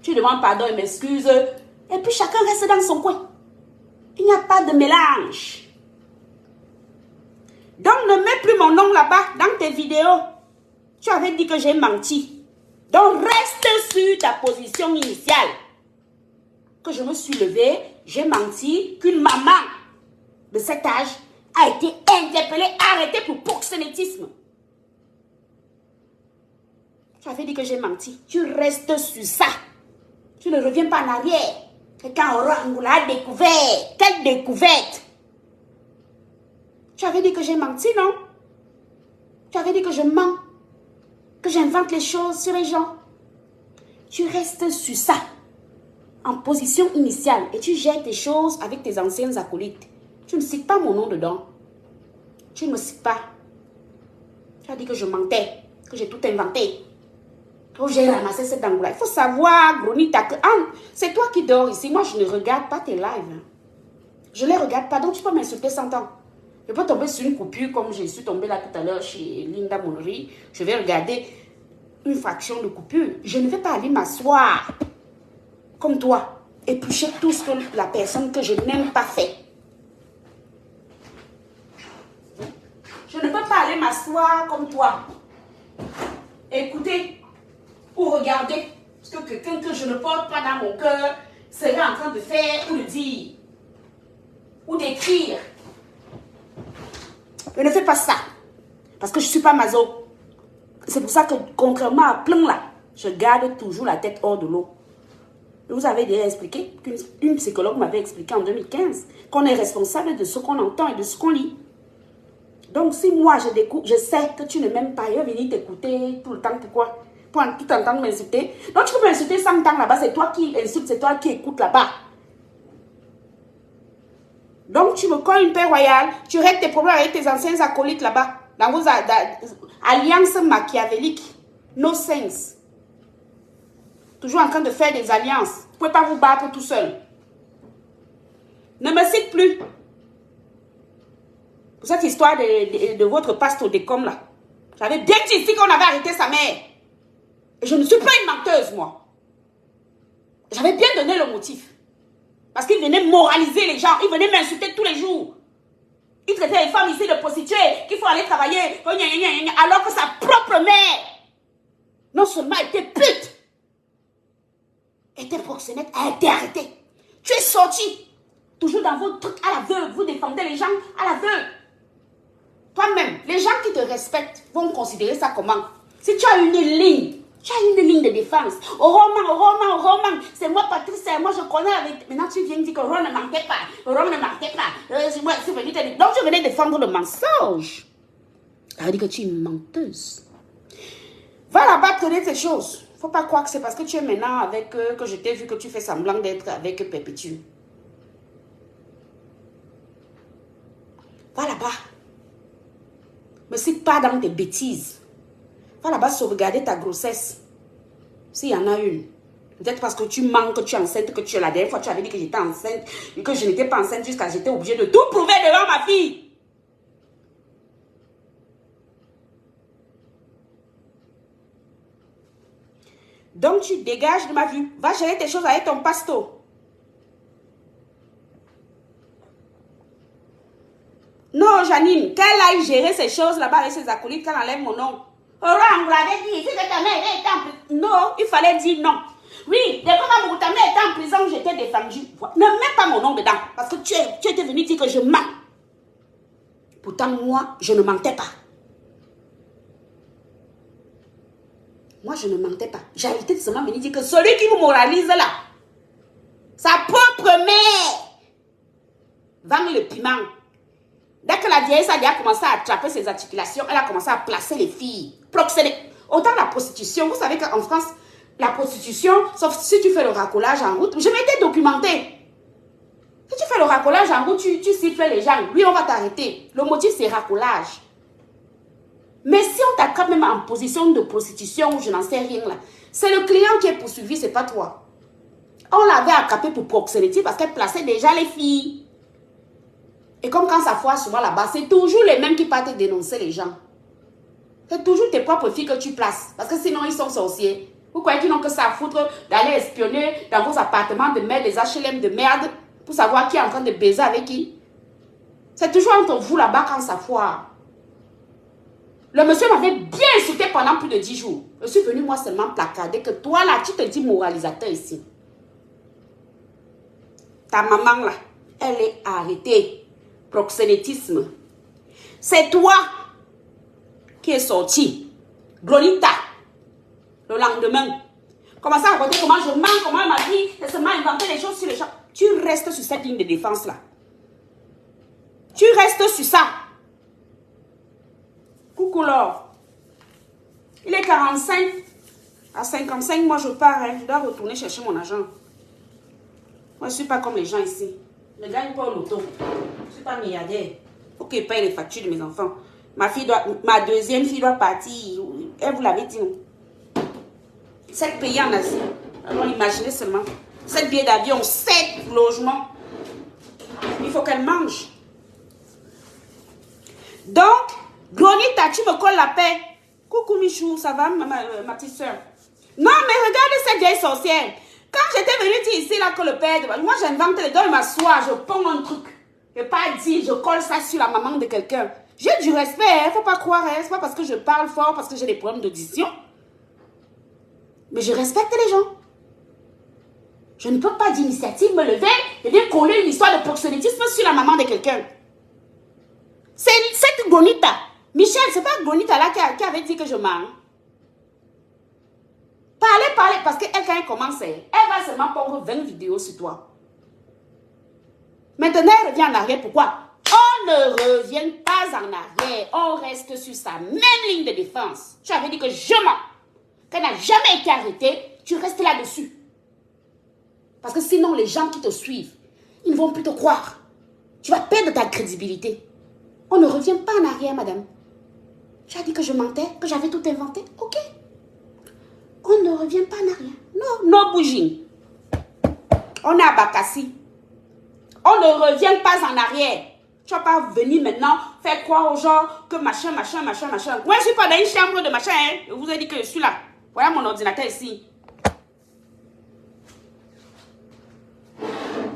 Tu demandes pardon et m'excuses. Et puis chacun reste dans son coin. Il n'y a pas de mélange. Donc, ne mets plus mon nom là-bas dans tes vidéos. Tu avais dit que j'ai menti. Donc, reste sur ta position initiale. Que je me suis levée, j'ai menti, qu'une maman de cet âge a été interpellée, arrêtée pour proxénétisme. Tu avais dit que j'ai menti. Tu restes sur ça. Tu ne reviens pas en arrière. Et quand on l'a découvert, quelle découverte? Tu avais dit que j'ai menti, non? Tu avais dit que je mens, que j'invente les choses sur les gens. Tu restes sur ça, en position initiale, et tu gères tes choses avec tes anciens acolytes. Tu ne cites pas mon nom dedans. Tu ne me cites pas. Tu as dit que je mentais, que j'ai tout inventé. Oh, j'ai ramassé cette angoula. Il faut savoir, Gronita, que c'est toi qui dors ici. Moi, je ne regarde pas tes lives. Je ne les regarde pas, donc tu peux m'insulter 100 ans. Je peux tomber sur une coupure comme je suis tombée là tout à l'heure chez Linda Monnery. Je vais regarder une fraction de coupure. Je ne vais pas aller m'asseoir comme toi, éplucher tout ce que la personne que je n'aime pas fait. Je ne peux pas aller m'asseoir comme toi. Écoutez. Ou regarder ce que quelqu'un que je ne porte pas dans mon cœur serait en train de faire ou de dire ou d'écrire. Je ne fais pas ça parce que je ne suis pas maso. C'est pour ça que contrairement à plein là, je garde toujours la tête hors de l'eau. Vous avez déjà expliqué qu'une psychologue m'avait expliqué en 2015 qu'on est responsable de ce qu'on entend et de ce qu'on lit. Donc si moi je découvre, je sais que tu ne m'aimes pas, je vais venir t'écouter tout le temps, pourquoi? Pour tout entendre m'insulter. Donc tu peux m'insulter 100 ans là-bas, c'est toi qui insulte, c'est toi qui écoutes là-bas. Donc tu me colles une paix royale, tu règles tes problèmes avec tes anciens acolytes là-bas, dans vos alliances machiavéliques. No sense. Toujours en train de faire des alliances. Vous ne pouvez pas vous battre tout seul. Ne me cite plus. Pour cette histoire de votre pasteur décom là. J'avais bien dit ici qu'on avait arrêté sa mère. Et je ne suis pas une menteuse, moi. J'avais bien donné le motif. Parce qu'il venait moraliser les gens. Il venait m'insulter tous les jours. Il traitait les femmes ici de prostituées, qu'il faut aller travailler, alors que sa propre mère, non seulement était pute, était proxénète, a été arrêtée. Tu es sorti, toujours dans vos trucs à l'aveugle. Vous défendez les gens à l'aveugle. Toi-même, les gens qui te respectent vont considérer ça comment? Si tu as une ligne, tu as une ligne de défense. Au roman, c'est moi Patrice, moi je connais avec... Maintenant tu viens dire que Ron ne mentait pas. Ron ne mentait pas. Moi, donc je venais défendre le mensonge. Ça veut dire que tu es une menteuse. Va là-bas tenir tes choses. Faut pas croire que c'est parce que tu es maintenant avec... que je t'ai vu que tu fais semblant d'être avec Perpétue. Va là-bas. Me cite pas dans tes bêtises. Va là-bas sauvegarder ta grossesse. S'il y en a une. Peut-être parce que tu manques, que tu es enceinte, que tu es la dernière fois, tu avais dit que j'étais enceinte et que je n'étais pas enceinte jusqu'à j'étais obligée de tout prouver devant ma fille. Donc, tu dégages de ma vue. Va gérer tes choses avec ton pasto. Non, Janine, qu'elle aille gérer ces choses là-bas avec ses acolytes, qu'elle enlève mon nom. Orang, vous l'avez dit, si ta mère était en prison. Non, il fallait dire non. Oui, dès que ta mère était en prison, j'étais défendue. Ne mets pas mon nom dedans, parce que tu étais venu dire que je mens. Pourtant, moi, je ne mentais pas. Moi, je ne mentais pas. J'avais seulement venu dire que celui qui vous moralise là, sa propre mère, vend le piment. Dès que la vieille a commencé à attraper ses articulations, elle a commencé à placer les filles. Proxénètes. Autant la prostitution, vous savez qu'en France, la prostitution, sauf si tu fais le racolage en route, je m'étais documenté. Si tu fais le racolage en route, tu siffles les gens. Lui, on va t'arrêter. Le motif, c'est racolage. Mais si on t'attrape même en position de prostitution, je n'en sais rien là, c'est le client qui est poursuivi, c'est pas toi. On l'avait attrapé pour proxénétisme parce qu'elle plaçait déjà les filles. Et comme quand ça foire souvent là-bas, c'est toujours les mêmes qui partent dénoncer les gens. C'est toujours tes propres filles que tu places. Parce que sinon, ils sont sorciers. Vous croyez qu'ils n'ont que ça à foutre d'aller espionner dans vos appartements de merde, des HLM de merde, pour savoir qui est en train de baiser avec qui? C'est toujours entre vous là-bas quand ça foire. Le monsieur m'avait bien insulté pendant plus de 10 jours. Je suis venu moi seulement placarder que toi là, tu te dis moralisateur ici. Ta maman là, elle est arrêtée. Proxénétisme. C'est toi qui es sorti. Glonita. Le lendemain. Commence à raconter comment je mens, comment elle m'a dit, elle se m'a inventé les choses sur les champs. Tu restes sur cette ligne de défense là. Tu restes sur ça. Coucou Laure. Il est 45. À 55, moi je pars. Hein. Je dois retourner chercher mon argent. Moi je ne suis pas comme les gens ici. Je ne gagne pas au loto. Je ne suis pas milliardaire. Il faut que je paye les factures de mes enfants. Ma deuxième fille doit partir. Elle vous l'avait dit, non? 7 pays en Asie. Alors imaginez seulement. 7 billets d'avion, 7 logements. Il faut qu'elle mange. Donc, Glonita, tu me colles la paix. Coucou Michou, ça va ma petite soeur? Non, mais regarde cette vieille sorcière. Quand j'étais venue dire ici là que le père, moi j'invente les dents, je m'assois, je ponds un truc. Je pas dire, je colle ça sur la maman de quelqu'un. J'ai du respect, il ne faut pas croire, c'est pas parce que je parle fort, parce que j'ai des problèmes d'audition. Mais je respecte les gens. Je ne peux pas d'initiative me lever et bien coller une histoire de proxénétisme sur la maman de quelqu'un. C'est cette Gonita. Michel, c'est pas Gonita là qui avait dit que je mens. Parlez, parce qu'elle, quand elle commence, elle va seulement pondre 20 vidéos sur toi. Maintenant, elle revient en arrière. Pourquoi? On ne revient pas en arrière. On reste sur sa même ligne de défense. Tu avais dit que je mens. Qu'elle n'a jamais été arrêtée, tu restes là-dessus. Parce que sinon, les gens qui te suivent, ils ne vont plus te croire. Tu vas perdre ta crédibilité. On ne revient pas en arrière, madame. Tu as dit que je mentais, que j'avais tout inventé. Ok. On ne revient pas en arrière. Non, no bouging. On est à Bakassi. On ne revient pas en arrière. Tu vas pas venir maintenant faire croire aux gens que machin. Moi, je ne suis pas dans une chambre de machin. Hein. Je vous ai dit que je suis là. Voilà mon ordinateur ici.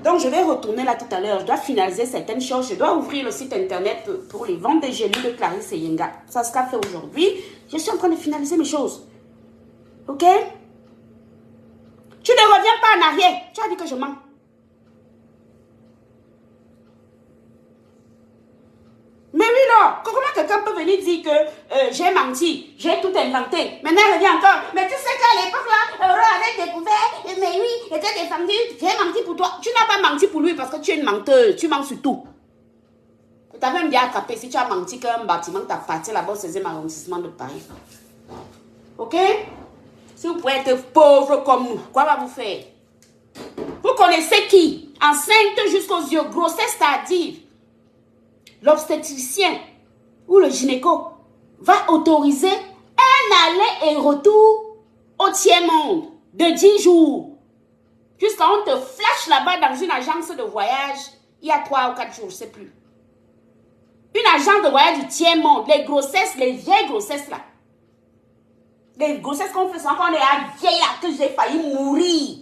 Donc, je vais retourner là tout à l'heure. Je dois finaliser certaines choses. Je dois ouvrir le site internet pour les ventes des gélules de Clarisse et Yenga. Ça sera fait aujourd'hui. Je suis en train de finaliser mes choses. Ok? Tu ne reviens pas en arrière. Tu as dit que je mens. Mais oui, là, comment quelqu'un peut venir dire que j'ai menti, j'ai tout inventé. Maintenant, elle revient encore. Mais tu sais qu'à l'époque, là, Euro avait découvert, mais oui, il était défendu. J'ai menti pour toi. Tu n'as pas menti pour lui parce que tu es une menteuse. Tu mens sur tout. Tu as même bien attrapé si tu as menti qu'un bâtiment t'a parti là-bas au 16e arrondissement de Paris. Ok? Si vous pouvez être pauvre comme nous, quoi va vous faire? Vous connaissez qui? Enceinte jusqu'aux yeux, grossesse tardive. L'obstétricien ou le gynéco va autoriser un aller et retour au tiers-monde de 10 jours. Jusqu'à on te flash là-bas dans une agence de voyage il y a 3 ou 4 jours, je ne sais plus. Une agence de voyage du tiers-monde, les grossesses, les vieilles grossesses là. Les grossesses qu'on fait sans qu'on est à vieille là, que j'ai failli mourir.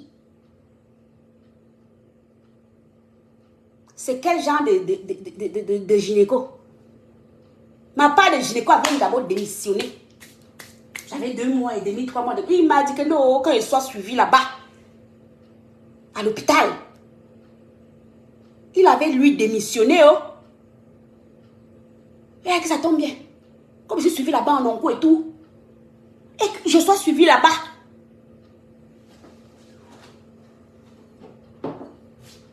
C'est quel genre de gynéco? Ma part de gynéco avait d'abord démissionné. J'avais 2 mois et demi, 3 mois de... Il m'a dit que non, quand il soit suivi là-bas, à l'hôpital. Il avait lui démissionné, oh. Et que ça tombe bien. Comme je suis suivi là-bas en onco et tout. Et que je sois suivi là-bas.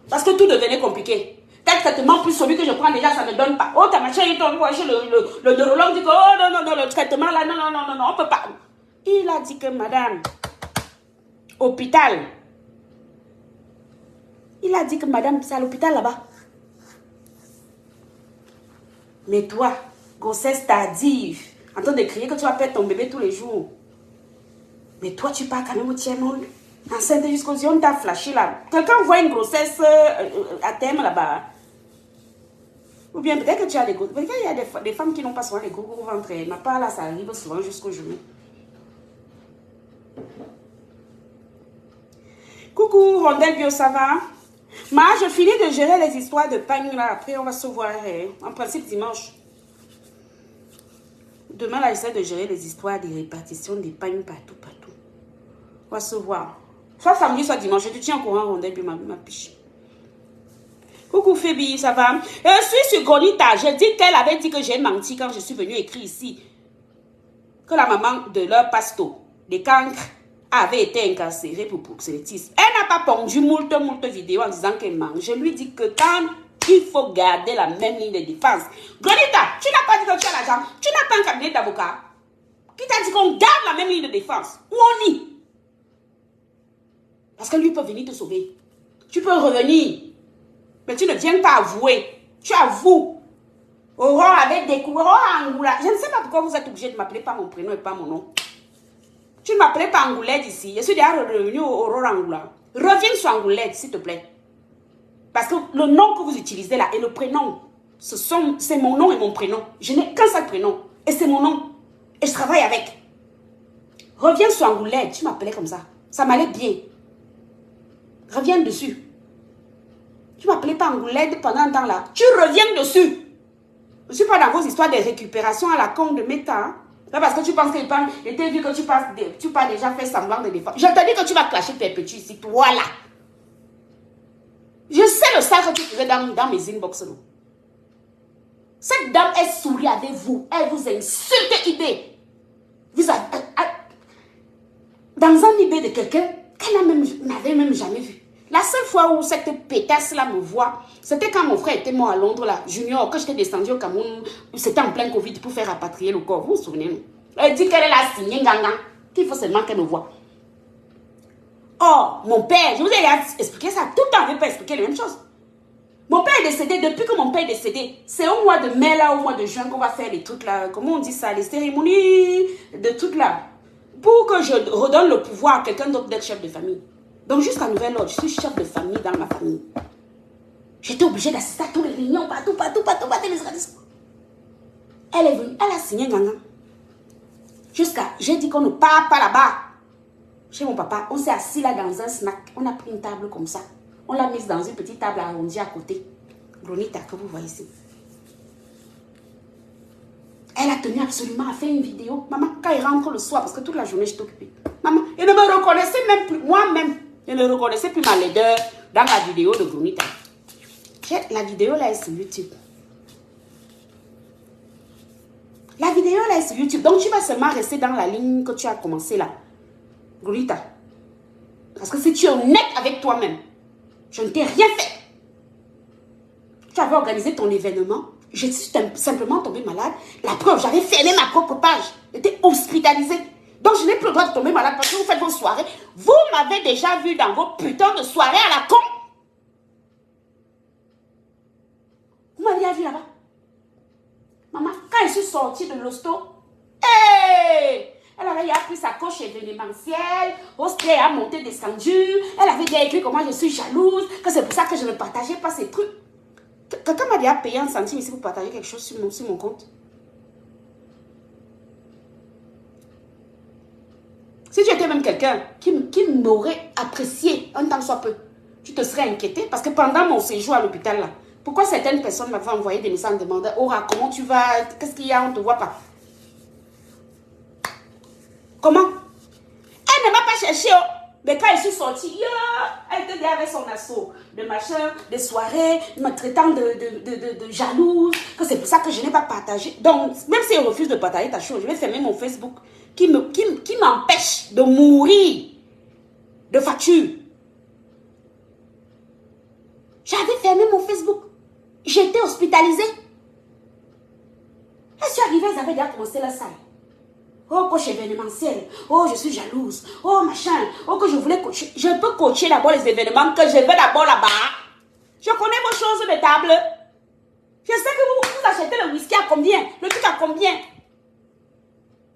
Parce que tout devenait compliqué. Tel traitement plus celui que je prends déjà, ça ne donne pas. Oh, ta machin, il tombe chez le neurologue, dit que, oh non, non, non, le traitement là, non, non, non, non, non, on peut pas. Il a dit que madame, hôpital. Il a dit que madame, c'est à l'hôpital là-bas. Mais toi, grossesse tardive, en train de crier que tu vas perdre ton bébé tous les jours. Mais toi, tu pars quand même au tiers-monde. Enceinte jusqu'aux yeux, on t'a flashé là. Quelqu'un voit une grossesse à terme là-bas. Ou bien peut-être que tu as des gros... Peut-être qu'il y a des femmes qui n'ont pas souvent les gros ventres. Ma part là, ça arrive souvent jusqu'au genou. Coucou, Rondelle Bio, ça va? Je finis de gérer les histoires de pagne là. Après, on va se voir en principe dimanche. Demain, là, j'essaie de gérer les histoires des répartitions des pagnes partout, partout. On va se voir. Soit samedi, soit dimanche. Je te tiens au courant, Rondelle Bio, ma piche. Coucou Phoebe, ça va? Je suis sur Gonita. J'ai dit qu'elle avait dit que j'ai menti quand je suis venue écrire ici. Que la maman de leur pasto, des cancres, avait été incarcérée pour proxénétisme. Elle n'a pas pondu moult vidéos en disant qu'elle ment. Je lui dis que quand il faut garder la même ligne de défense. Gonita, tu n'as pas dit que tu as l'argent. Tu n'as pas un cabinet d'avocat. Qui t'a dit qu'on garde la même ligne de défense? Où on y? Parce que lui peut venir te sauver. Tu peux revenir. Mais tu ne viens pas avouer. Tu avoues. Aurore avait découvert. Aurore Angoula. Je ne sais pas pourquoi vous êtes obligé de m'appeler par mon prénom et pas mon nom. Tu ne m'appelais pas Angoulette ici. Je suis déjà revenu au Aurore Angoula. Reviens sur Angoulette, s'il te plaît. Parce que le nom que vous utilisez là et le prénom, c'est mon nom et mon prénom. Je n'ai qu'un seul prénom. Et c'est mon nom. Et je travaille avec. Reviens sur Angoulette. Tu m'appelais comme ça. Ça m'allait bien. Reviens dessus. Tu m'appelais pas Angoulette pendant un temps là. Tu reviens dessus. Je ne suis pas dans vos histoires de récupération à la con de Meta. Hein? Là parce que tu penses qu'il parle. Et tu as vu que tu pas déjà fait semblant de défense. Je te dis que tu vas clasher tes petits ici. Toi là. Je sais le sale que tu faisais dans mes inbox. Non? Cette dame, elle sourit avec vous. Elle vous insulte eBay. Vous avez, dans un eBay de quelqu'un qu'elle n'avait même jamais vu. La seule fois où cette pétasse-là me voit, c'était quand mon frère était mort à Londres, là, Junior, que j'étais descendu au Cameroun, c'était en plein Covid pour faire rapatrier le corps. Vous vous souvenez, non? Elle dit qu'elle est là, signée, ganga, qu'il faut seulement qu'elle me voie. Oh, mon père, je vous ai expliqué ça, tout le temps, je ne vais pas expliquer les mêmes choses. Mon père est décédé, depuis que mon père est décédé, c'est au mois de mai, là, au mois de juin, qu'on va faire les trucs là, comment on dit ça, les cérémonies de trucs là, pour que je redonne le pouvoir à quelqu'un d'autre d'être chef de famille. Donc, jusqu'à nouvel ordre, je suis chef de famille dans ma famille. J'étais obligée d'assister à tous les réunions, partout, les établissements. Elle est venue, elle a signé Ganga. Jusqu'à, j'ai dit qu'on ne part pas là-bas. Chez mon papa, on s'est assis là dans un snack. On a pris une table comme ça. On l'a mise dans une petite table arrondie à côté. Brunita, que vous voyez ici. Elle a tenu absolument à faire une vidéo. Maman, quand il rentre le soir, parce que toute la journée, je suis occupée. Maman, il ne me reconnaissait même plus, moi-même. Je ne reconnaissais plus ma laideur dans la vidéo de Brunita. La vidéo là est sur YouTube. La vidéo là est sur YouTube. Donc tu vas seulement rester dans la ligne que tu as commencé là. Brunita. Parce que si tu es honnête avec toi-même, je ne t'ai rien fait. Tu avais organisé ton événement. Je suis simplement tombée malade. La preuve, j'avais fermé ma propre page. J'étais hospitalisée. Donc, je n'ai plus le droit de tomber malade parce que vous faites vos soirées. Vous m'avez déjà vu dans vos putains de soirées à la con. Vous m'avez vu là-bas. Maman, quand je suis sortie de l'hosto, hey! Elle avait pris sa coche événementielle, Austria a monté, descendu. Elle avait déjà écrit comment je suis jalouse, que c'est pour ça que je ne partageais pas ces trucs. Quelqu'un m'a déjà payé un centime ici pour partager quelque chose sur mon compte. Si tu étais même quelqu'un qui m'aurait apprécié un temps soit peu, tu te serais inquiété parce que pendant mon séjour à l'hôpital là, pourquoi certaines personnes m'avaient envoyé des messages en demandant Aura, comment tu vas? Qu'est-ce qu'il y a? On ne te voit pas. Comment? Elle ne m'a pas cherché. Oh. Mais quand je suis sortie, elle était derrière avec son assaut de machin, de soirée, me traitant de jalouse, que c'est pour ça que je n'ai pas partagé. Donc, même si elle refuse de partager ta chose, je vais fermer mon Facebook qui m'empêche de mourir de facture. J'avais fermé mon Facebook. J'étais hospitalisée. Je suis arrivée, ils avaient déjà commencé la salle. Oh, coach événementiel. Oh, je suis jalouse. Oh, machin. Oh, que je voulais coacher. Je peux coacher d'abord les événements que je veux d'abord là-bas. Je connais vos choses de table. Je sais que vous achetez le whisky à combien? Le truc à combien?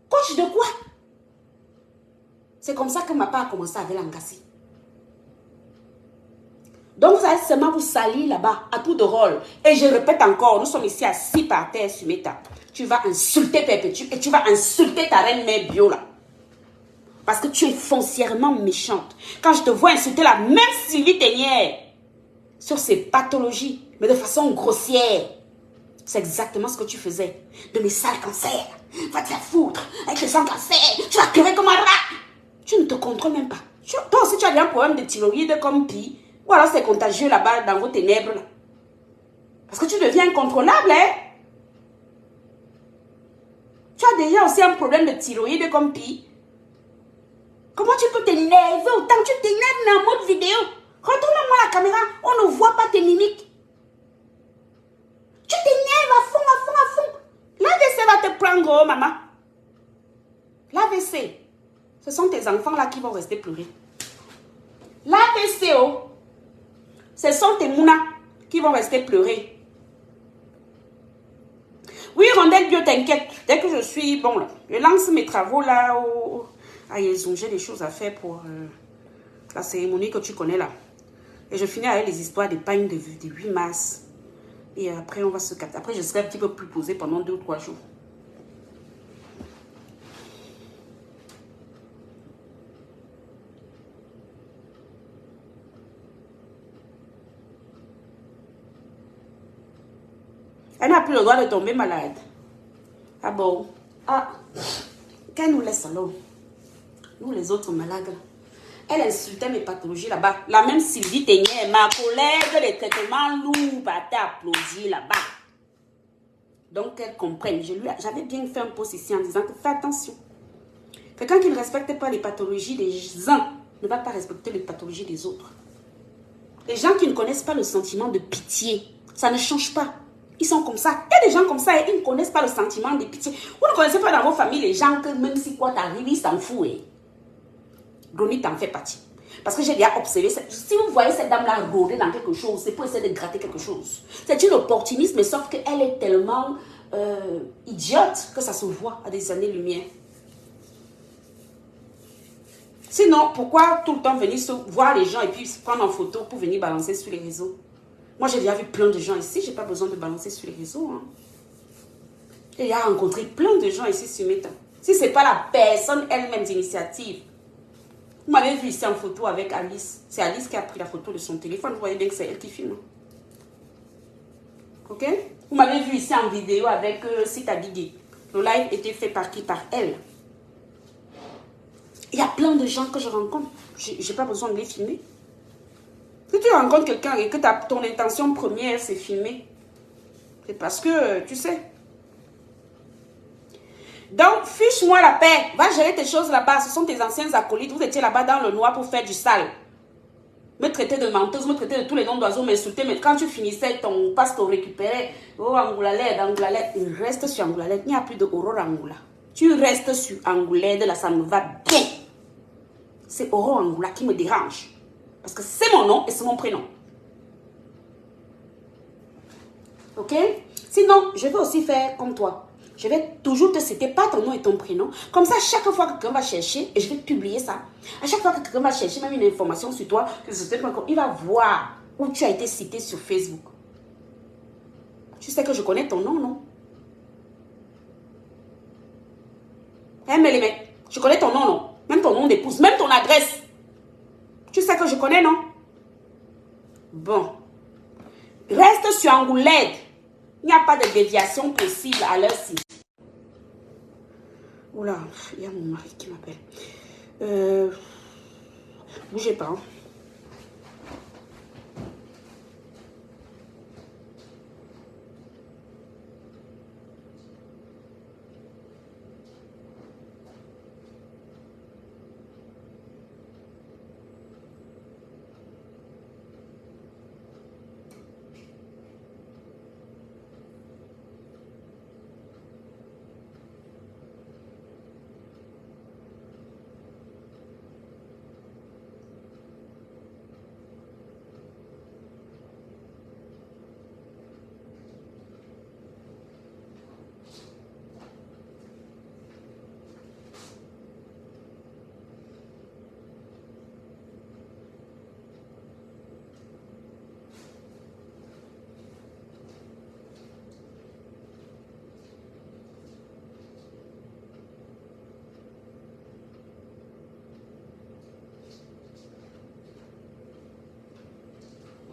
Coach de quoi? C'est comme ça que ma part a commencé avec l'engasser. Donc, ça va seulement vous salir là-bas, à tout de rôle. Et je répète encore, nous sommes ici assis par terre sur mes tables. Tu vas insulter Perpétue et tu vas insulter ta reine mère bio là. Parce que tu es foncièrement méchante. Quand je te vois insulter la même Sylvie Ténière sur ses pathologies, mais de façon grossière, c'est exactement ce que tu faisais. De mes sales cancers. Va te faire foutre avec les sales cancers. Tu vas crever comme un rat. Tu ne te contrôles même pas. Toi aussi, tu as un problème de thyroïde comme Pi. Ou alors c'est contagieux là-bas dans vos ténèbres. Là. Parce que tu deviens incontrôlable, hein. Tu as déjà aussi un problème de thyroïde comme Pi. Comment tu peux t'énerver autant? Tu t'énerves dans mode vidéo. Retourne-moi la caméra. On ne voit pas tes mimiques. Tu t'énerves à fond, à fond, à fond. L'AVC va te prendre, oh maman. L'AVC, ce sont tes enfants là qui vont rester pleurer. L'AVC, oh, ce sont tes mounas qui vont rester pleurer. Oui, Rondelle Bio, t'inquiète. Dès que je suis, bon, là, je lance mes travaux là. J'ai des choses à faire pour la cérémonie que tu connais là. Et je finis avec les histoires des pagnes de 8 mars. Et après, on va se capter. Après, je serai un petit peu plus posée pendant 2 ou 3 jours. Elle n'a plus le droit de tomber malade. Ah bon? Ah, qu'elle nous laisse alors. Nous, les autres malades. Elle insultait mes pathologies là-bas. La même Sylvie Ténière, ma collègue, les traitements lourds, partait applaudir là-bas. Donc, qu'elle comprenne. J'avais bien fait un post ici en disant que fais attention. Quelqu'un qui ne respecte pas les pathologies des uns ne va pas respecter les pathologies des autres. Les gens qui ne connaissent pas le sentiment de pitié, ça ne change pas. Ils sont comme ça. Il y a des gens comme ça et ils ne connaissent pas le sentiment de pitié. Vous ne connaissez pas dans vos familles les gens que même si quoi t'arrive, ils s'en foutent. Ronnie t'en fait partie. Parce que j'ai déjà observé, si vous voyez cette dame-là rôder dans quelque chose, c'est pour essayer de gratter quelque chose. C'est une opportuniste, mais sauf qu'elle est tellement idiote que ça se voit à des années-lumière. Sinon, pourquoi tout le temps venir voir les gens et puis se prendre en photo pour venir balancer sur les réseaux? Moi, j'ai déjà vu plein de gens ici, je n'ai pas besoin de balancer sur les réseaux. Hein. J'ai déjà rencontré plein de gens ici sur Meta. Si ce n'est pas la personne elle-même d'initiative. Vous m'avez vu ici en photo avec Alice. C'est Alice qui a pris la photo de son téléphone. Vous voyez bien que c'est elle qui filme. Ok? Vous m'avez vu ici en vidéo avec Sita Didi. Le live était fait par qui? Par elle. Il y a plein de gens que je rencontre. Je n'ai pas besoin de les filmer. Si tu rencontres quelqu'un et que ton intention première, c'est filmer, c'est parce que, tu sais. Donc, fiche-moi la paix. Va gérer tes choses là-bas. Ce sont tes anciens acolytes. Vous étiez là-bas dans le noir pour faire du sale. Me traiter de menteuse, me traiter de tous les noms d'oiseaux, m'insulter. Mais quand tu finissais, ton pasteur récupérait. Oh, Angoulade, Angoulade. Il reste sur Angoulade. Il n'y a plus de Aurore Angoula. Tu restes sur Angoulade. Là, ça me va bien. C'est Aurore Angoula qui me dérange. Parce que c'est mon nom et c'est mon prénom. Ok? Sinon, je vais aussi faire comme toi. Je vais toujours te citer pas ton nom et ton prénom. Comme ça, chaque fois que quelqu'un va chercher, et je vais publier ça. À chaque fois que quelqu'un va chercher même une information sur toi, il va voir où tu as été cité sur Facebook. Tu sais que je connais ton nom, non? Hein, mais les mecs, je connais ton nom, non? Même ton nom d'épouse, même ton adresse. Tu sais que je connais, non? Bon. Reste sur Angoulême. Il n'y a pas de déviation possible à l'heure-ci. Oula, il y a mon mari qui m'appelle. Bougez pas. Hein.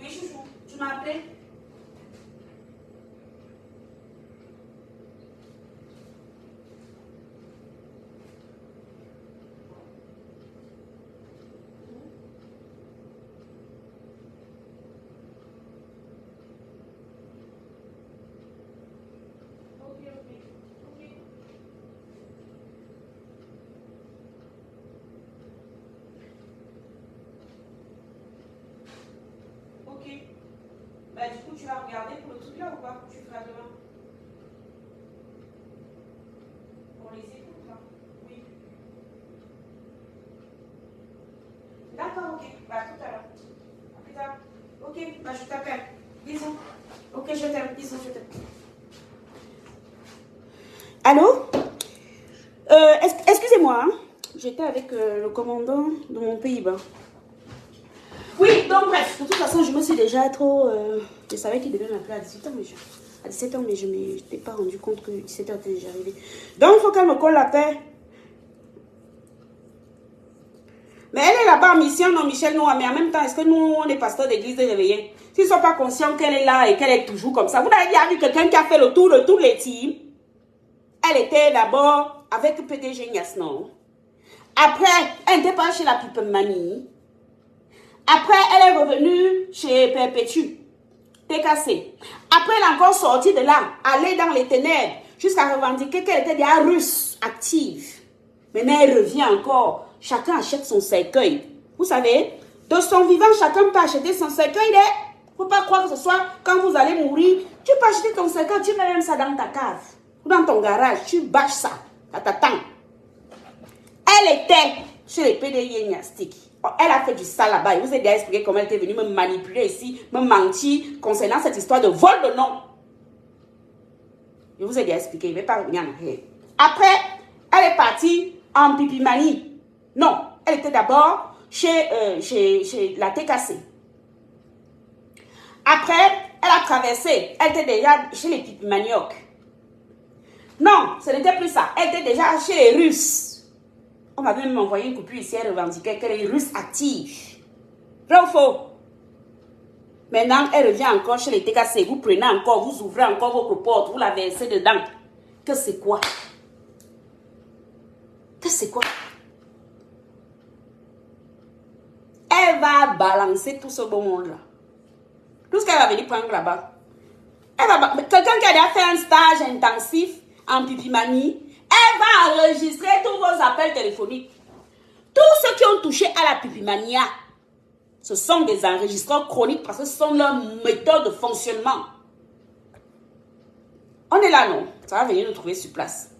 Oui, chouchou, tu m'as appelé? Ok. Bah, du coup, tu vas regarder pour le truc là ou pas? Tu feras demain. Pour les écoutes là. Oui. D'accord, ok. Bah, tout à l'heure. À plus tard. Ok, bah, je t'appelle. Bisous. Ok, je t'aime. Bisous, je t'aime. Allô? Excusez-moi, hein. J'étais avec le commandant de mon Pays-Bas. Oui, donc bref, de toute façon, je me suis déjà trop... je savais qu'il devait m'appeler à 18 h, mais à 17 h, mais je ne m'étais pas rendu compte que 17 h était déjà arrivé. Donc, il faut qu'elle me colle la paix. Mais elle est là-bas en mission, non, Michel Noah, mais en même temps, est-ce que nous, on est pasteurs d'église réveillés? S'ils ne sont pas conscients qu'elle est là et qu'elle est toujours comme ça. Vous avez déjà vu quelqu'un qui a fait le tour de tous les teams? Elle était d'abord avec PDG Nias, non? Après, elle n'était pas chez la Pipemanie. Après, elle est revenue chez Perpétue, TKC. Après, elle est encore sortie de là, allée dans les ténèbres, jusqu'à revendiquer qu'elle était déjà russe, active. Maintenant, elle revient encore. Chacun achète son cercueil. Vous savez, de son vivant, chacun peut acheter son cercueil. Il ne faut pas croire que ce soit quand vous allez mourir. Tu peux acheter ton cercueil, tu mets même ça dans ta cave. Ou dans ton garage, tu bâches ça. Ça t'attend. Elle était chez les PDI Niastic. Elle a fait du sale là-bas. Je vous ai déjà expliqué comment elle était venue me manipuler ici, me mentir concernant cette histoire de vol de nom. Je vous ai déjà expliqué. Je ne vais pas revenir en arrière. Après, elle est partie en Pipimanie. Non, elle était d'abord chez la TKC. Après, elle a traversé. Elle était déjà chez les Pipimanioc. Non, ce n'était plus ça. Elle était déjà chez les Russes. On m'avait même envoyé une coupure ici, elle revendiquait qu'elle est russe active. Vrai ou faux? Maintenant, elle revient encore chez les TKC. Vous prenez encore, vous ouvrez encore votre porte, vous la versez dedans. Que c'est quoi? Que c'est quoi? Elle va balancer tout ce beau monde-là. Tout ce qu'elle va venir prendre là-bas. Quelqu'un qui a déjà fait un stage intensif en Pipimanie, elle va enregistrer tous vos appels téléphoniques. Tous ceux qui ont touché à la Pipimania, ce sont des enregistreurs chroniques parce que ce sont leurs méthodes de fonctionnement. On est là, non? Ça va venir nous trouver sur place.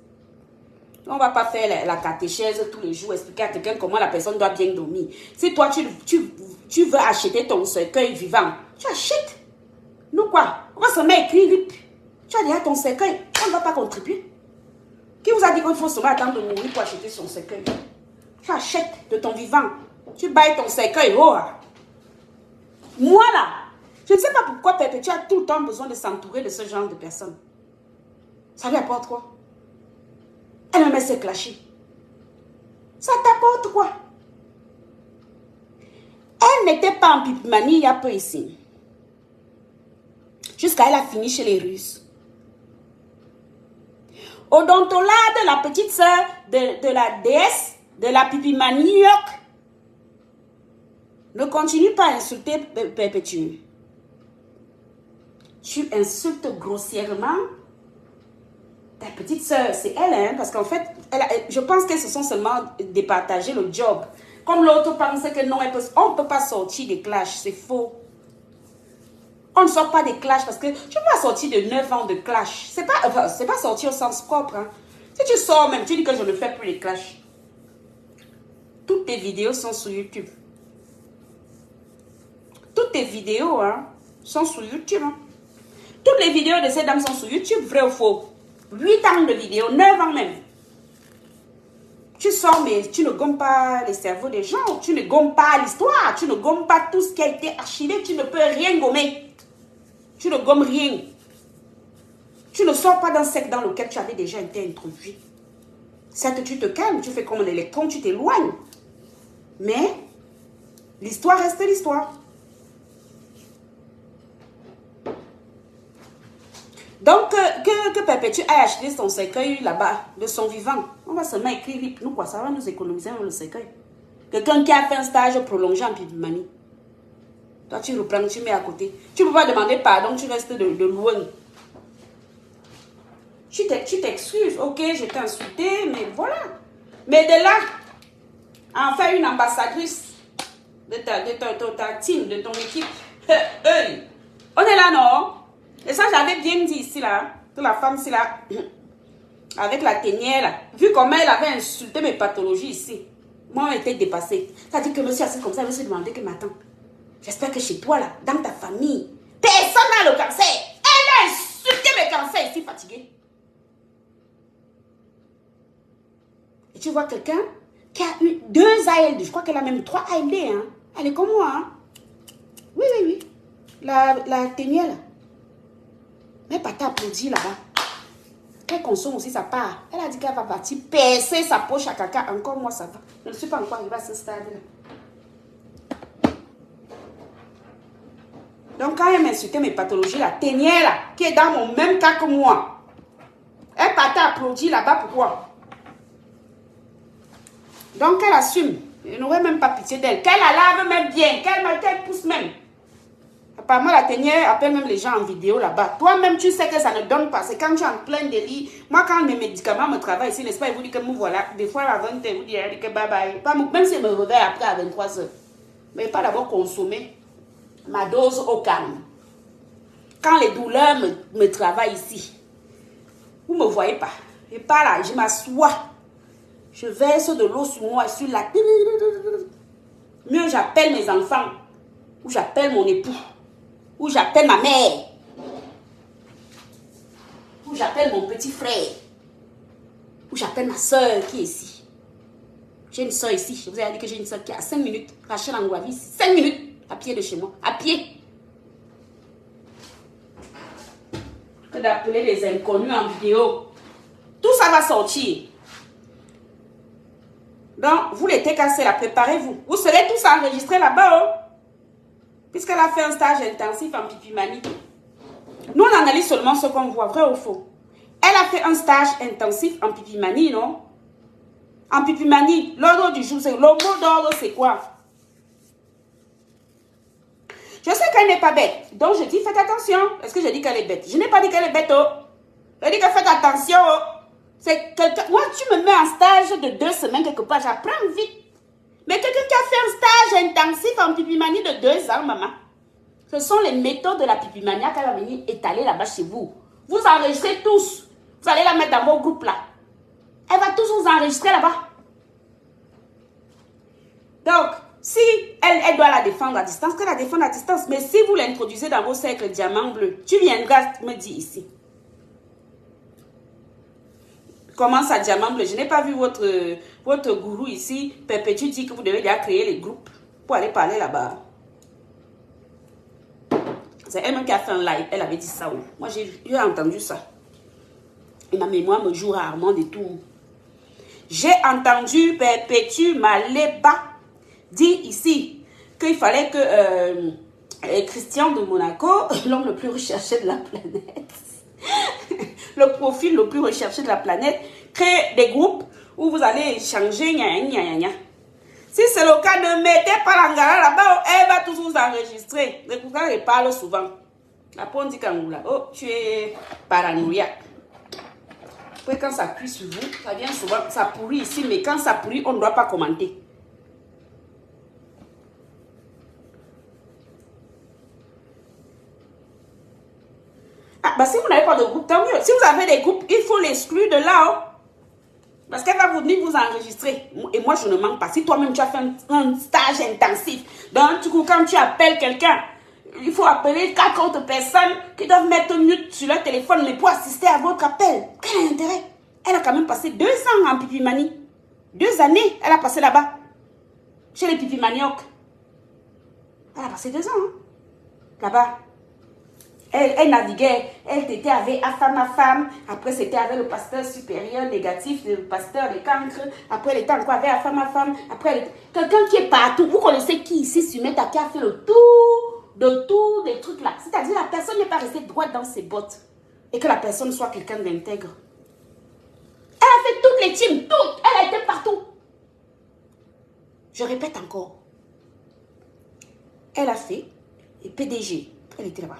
On ne va pas faire la catéchèse tous les jours, expliquer à quelqu'un comment la personne doit bien dormir. Si toi, tu veux acheter ton cercueil vivant, tu achètes. Nous quoi? On va se mettre écrit RIP. Tu as déjà ton cercueil, on ne va pas contribuer. Qui vous a dit qu'il faut seulement attendre de mourir pour acheter son cercueil? Tu achètes de ton vivant. Tu bailles ton cercueil. Oh. Moi là, je ne sais pas pourquoi tu as tout le temps besoin de s'entourer de ce genre de personnes. Ça lui apporte quoi? Elle me met ses clashés. Ça t'apporte quoi? Elle n'était pas en pipimanie il y a peu ici. Jusqu'à elle a fini chez les Russes. Odontolade, la petite sœur de la déesse de la pipimanie New York. Ne continue pas à insulter Perpétue. Tu insultes grossièrement ta petite sœur. C'est elle, hein, parce qu'en fait, je pense qu'elles se sont seulement départagées le job. Comme l'autre pensait que non, on ne peut pas sortir des clashs. C'est faux. On ne sort pas des clashs parce que tu ne peux pas sortir de 9 ans de clash. C'est pas sortir au sens propre. Hein. Si tu sors même, tu dis que je ne fais plus les clashs. Toutes tes vidéos sont sur YouTube. Toutes tes vidéos sont sur YouTube. Hein. Toutes les vidéos de ces dames sont sur YouTube, vrai ou faux? 8 ans de vidéos, 9 ans même. Tu sors, mais tu ne gommes pas les cerveaux des gens. Tu ne gommes pas l'histoire. Tu ne gommes pas tout ce qui a été archivé. Tu ne peux rien gommer. Tu ne gommes rien. Tu ne sors pas d'un secte dans lequel tu avais déjà été introduit. Certes, tu te calmes, tu fais comme un électron, tu t'éloignes. Mais l'histoire reste l'histoire. Donc, que Perpétue a acheté son cercueil là-bas, de son vivant. On va seulement écrire RIP. Nous, quoi, ça va nous économiser le cercueil. Quelqu'un qui a fait un stage prolongé en pipimanie. Toi, tu reprends, tu mets à côté. Tu ne peux pas demander pardon, tu restes de loin. Tu t'excuses. Ok, je t'ai insulté, mais voilà. Mais de là, à en faire une ambassadrice de ta team, de ton équipe. On est là, non? Et ça, j'avais bien dit ici, là, que la femme, ici, là, avec la ténière, là, vu comment elle avait insulté mes pathologies ici, moi, elle était dépassée. Ça dit que monsieur, c'est comme ça, elle veut se demander que, mais attends, j'espère que chez toi, là, dans ta famille, personne n'a le cancer. Elle a insulté mes cancers ici, fatiguée. Et tu vois quelqu'un qui a eu 2 ALD, je crois qu'elle a même 3 ALD, hein. Elle est comme moi, hein. Oui, oui, oui. La ténière, là. Mais pas t'applaudir là-bas. Elle consomme aussi sa part. Elle a dit qu'elle va partir percer sa poche à caca. Encore moi, ça va. Je ne suis pas encore arrivée à ce stade-là. Donc, quand elle m'insultait mes pathologies, la ténière là, qui est dans mon même cas que moi, elle partait applaudir là-bas. Pourquoi? Donc, elle assume. Je n'aurais même pas pitié d'elle. Qu'elle la lave même bien. Qu'elle pousse même. Apparemment, la ténière appelle même les gens en vidéo là-bas. Toi-même, tu sais que ça ne donne pas. C'est quand tu es en plein délit. Moi, quand mes médicaments me travaillent ici, n'est-ce pas, ils vous disent que me voilà. Des fois, à 20h, ils vous disent que bye bye. Même si je me réveille après à 23h. Mais pas d'abord consommer ma dose au calme. Quand les douleurs me travaillent ici, vous ne me voyez pas. Et pas là, je m'assois. Je verse de l'eau sur moi, sur la... Mieux, j'appelle mes enfants. Ou j'appelle mon époux. Ou j'appelle ma mère. Ou j'appelle mon petit frère. Ou j'appelle ma soeur qui est ici. J'ai une soeur ici. Je vous ai dit que j'ai une soeur qui est à 5 minutes. Rachel Angouavi, 5 minutes à pied de chez moi. À pied. Que d'appeler les inconnus en vidéo. Tout ça va sortir. Donc, vous l'été cassé là, préparez-vous. Vous serez tous enregistrés là-bas, oh. Puisqu'elle a fait un stage intensif en pipimanie. Nous, on analyse seulement ce qu'on voit, vrai ou faux. Elle a fait un stage intensif en pipimanie, non? En pipimanie, l'ordre du jour, c'est... Le mot d'ordre, c'est quoi? Je sais qu'elle n'est pas bête. Donc, je dis, faites attention. Est-ce que je dis qu'elle est bête? Je n'ai pas dit qu'elle est bête, oh. Je dis que faites attention, oh. C'est quelqu'un... Moi, tu me mets en stage de 2 semaines quelque part, j'apprends vite. Mais quelqu'un qui a fait un stage intensif en pipimanie de 2 ans, maman. Ce sont les méthodes de la pipimania qu'elle va venir étaler là-bas chez vous. Vous enregistrez tous. Vous allez la mettre dans vos groupes là. Elle va tous vous enregistrer là-bas. Donc, si elle doit la défendre à distance, qu'elle la défende à distance. Mais si vous l'introduisez dans vos cercles diamant bleu, tu viendras me dire ici. Comment ça, diamant bleu? Je n'ai pas vu votre gourou ici. Perpétue dit que vous devez déjà créer les groupes pour aller parler là-bas. C'est elle-même qui a fait un live. Elle avait dit ça. Oui. Moi, j'ai entendu ça. Et ma mémoire me joue rarement des tours. J'ai entendu Perpétue Maléba dire ici qu'il fallait que Christian de Monaco, l'homme le plus recherché de la planète, le profil le plus recherché de la planète, crée des groupes où vous allez échanger. Si c'est le cas, ne mettez pas l'angala là-bas, elle va tous vous enregistrer. C'est pour ça qu'elle parle souvent. Après, on dit qu'Angoula, oh, tu es paranoïaque. Après, quand ça cuit sur vous, ça vient souvent, ça pourrit ici, mais quand ça pourrit, on ne doit pas commenter. Ah, bah si vous n'avez pas de groupe, tant mieux. Si vous avez des groupes, il faut l'exclure de là. Oh. Parce qu'elle va vous venir vous enregistrer. Et moi, je ne manque pas. Si toi-même, tu as fait un stage intensif, donc du coup, quand tu appelles quelqu'un, il faut appeler 4 autres personnes qui doivent mettre mute sur leur téléphone, mais pour assister à votre appel. Quel est l'intérêt? Elle a quand même passé 2 ans en Pipimanie. 2 années, elle a passé là-bas. Chez les Pipimaniocs. Elle a passé 2 ans. Hein, là-bas. Elle naviguait, elle était avec femme, après c'était avec le pasteur supérieur négatif, le pasteur de cancre, après elle était encore avec femme, après quelqu'un qui est partout. Vous connaissez qui ici sur Meta qui a fait le tour des trucs là. C'est-à-dire la personne n'est pas restée droite dans ses bottes et que la personne soit quelqu'un d'intègre. Elle a fait toutes les teams, toutes, elle a été partout. Je répète encore. Elle a fait, et PDG, elle était là-bas.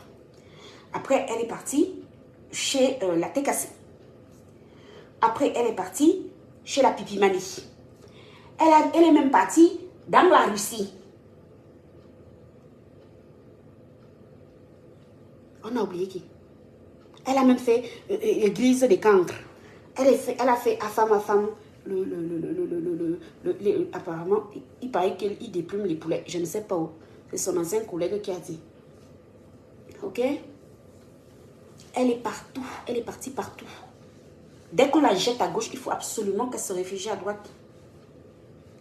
Après, elle est partie chez la TKC. Après, elle est partie chez la Pipimanie. Elle est même partie dans la Russie. On a oublié qui. Elle a même fait l'église des cancres. Elle a fait à femme. Apparemment, il paraît qu'il déplume les poulets. Je ne sais pas où. C'est son ancien collègue qui a dit. Ok? Elle est partout. Elle est partie partout. Dès qu'on la jette à gauche, il faut absolument qu'elle se réfugie à droite.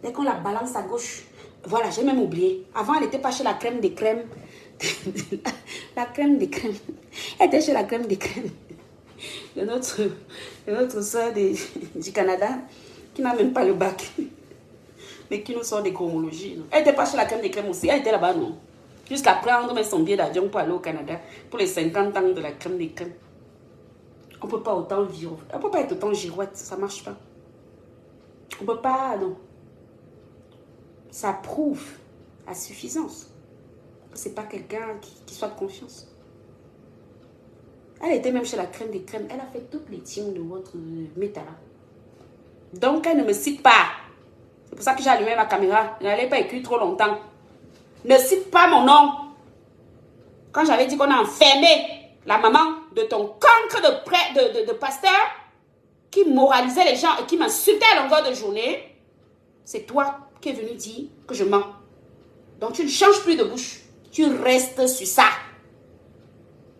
Dès qu'on la balance à gauche. Voilà, j'ai même oublié. Avant, elle n'était pas chez la crème des crèmes. La crème des crèmes. Elle était chez la crème des crèmes. De notre soeur du Canada, qui n'a même pas le bac. Mais qui nous sort des chromologies. Elle n'était pas chez la crème des crèmes aussi. Elle était là-bas, non? Jusqu'à prendre son billet d'avion pour aller au Canada pour les 50 ans de la crème des crèmes. On ne peut pas autant vivre. On ne peut pas être autant girouette. Ça ne marche pas. On ne peut pas, non. Ça prouve à suffisance que ce n'est pas quelqu'un qui soit de confiance. Elle était même chez la crème des crèmes. Elle a fait toutes les teams de votre méta. Donc, elle ne me cite pas. C'est pour ça que j'ai allumé ma caméra. Je n'allais pas écrire trop longtemps. Ne cite pas mon nom. Quand j'avais dit qu'on a enfermé la maman de ton cancre de pasteur qui moralisait les gens et qui m'insultait à longueur de journée, c'est toi qui es venu dire que je mens. Donc tu ne changes plus de bouche. Tu restes sur ça.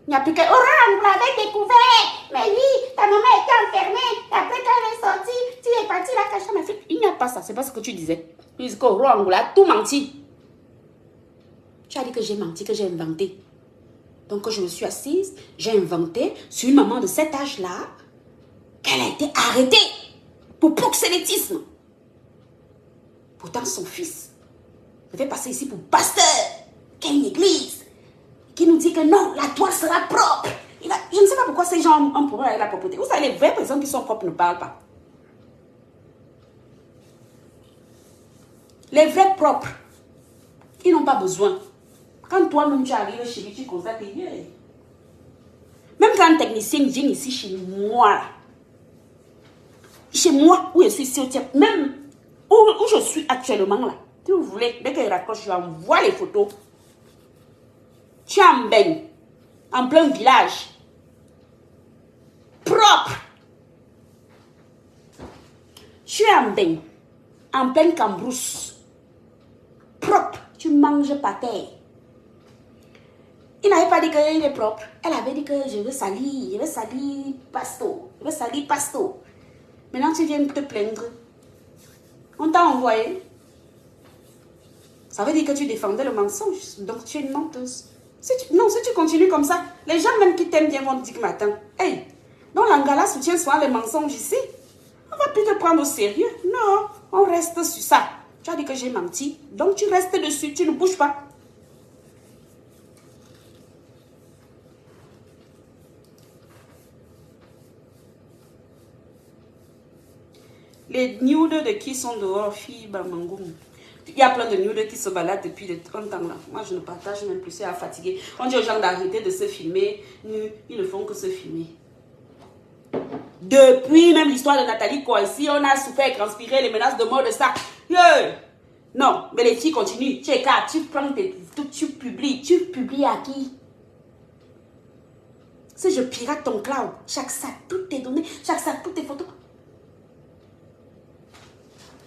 Il n'y a plus que... Oh, vous l'avez découvert. Mais oui, ta maman était enfermée. Après quand elle est sortie, tu es parti la cacher ma fille. Il n'y a pas ça. C'est pas ce que tu disais. Tu dis que Roangoula a tout menti. Tu as dit que j'ai menti, que j'ai inventé. Donc, quand je me suis assise, j'ai inventé sur une maman de cet âge-là qu'elle a été arrêtée pour proxénétisme. Pourtant, son fils devait passer ici pour pasteur, qui a une église, qui nous dit que non, la toile sera propre. Je ne sais pas pourquoi ces gens ont un problème avec la propreté. Vous savez, les vraies personnes qui sont propres ne parlent pas. Les vrais propres, ils n'ont pas besoin. Quand toi-même tu arrives chez lui, tu constates, même quand un technicien vient ici chez moi, où je suis ici, même où je suis actuellement là, si vous voulez, dès qu'il raccroche, je envoie les photos. Tu es en baigne, en plein village, propre. Tu es en baigne, en pleine cambrousse, propre. Tu manges par terre. Il n'avait pas dit qu'il est propre. Elle avait dit que je veux salir pasto. Je veux salir pasto. Maintenant, tu viens te plaindre. On t'a envoyé. Ça veut dire que tu défendais le mensonge. Donc, tu es une menteuse. Si tu continues comme ça, les gens même qui t'aiment bien vont te dire que attends, hey, donc l'Angala soutient souvent les mensonges ici. On va plus te prendre au sérieux. Non, on reste sur ça. Tu as dit que j'ai menti. Donc tu restes dessus, tu ne bouges pas. Les nudes de qui sont dehors, filles, Bamangoum. Il y a plein de nudes qui se baladent depuis un temps là. Moi, je ne partage même plus, c'est à fatiguer. On dit aux gens d'arrêter de se filmer. Ils ne font que se filmer. Depuis même l'histoire de Nathalie Kouassi, on a souffert et transpiré les menaces de mort de ça. Non, mais les filles continuent. Tu écartes, tu prends tu publies. Tu publies à qui? Si je pirate ton cloud, chaque sac, toutes tes données, chaque sac, toutes tes photos.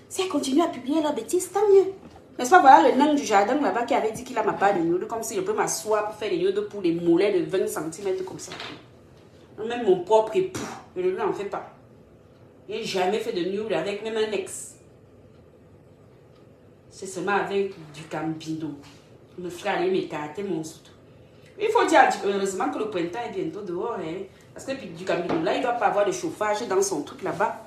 Si elle continue à publier leurs bêtises, tant mieux. N'est-ce pas, voilà le nain du jardin là-bas qui avait dit qu'il a ma part de nude, comme si je peux m'asseoir pour faire des nudes pour les mollets de 20 cm comme ça. Même mon propre époux, je ne lui en fais pas. Je n'ai jamais fait de nude avec même un ex. C'est seulement avec du Cambindo. Je me ferai aller m'écarter mon soute. Il faut dire, heureusement que le printemps est bientôt dehors. Hein, parce que du Cambindo, là, il ne doit pas avoir de chauffage dans son truc là-bas.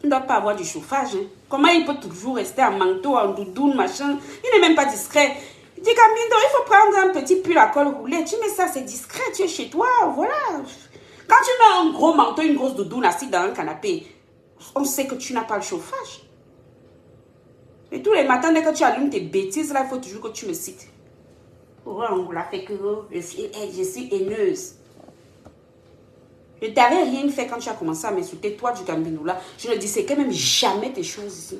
Il ne doit pas avoir du chauffage. Hein. Comment il peut toujours rester en manteau, en doudoune, machin? Il n'est même pas discret. Il dit, Cambindo, il faut prendre un petit pull à col roulé. Tu mets ça, c'est discret, tu es chez toi, voilà. Quand tu mets un gros manteau, une grosse doudoune assise dans un canapé, on sait que tu n'as pas le chauffage. Et tous les matins, dès que tu allumes tes bêtises, là, il faut toujours que tu me cites. Oh, on l'a fait que je suis haineuse. Je t'avais rien fait quand tu as commencé à m'insulter, toi du Cambindo là. Je ne disséquais même jamais tes choses ici.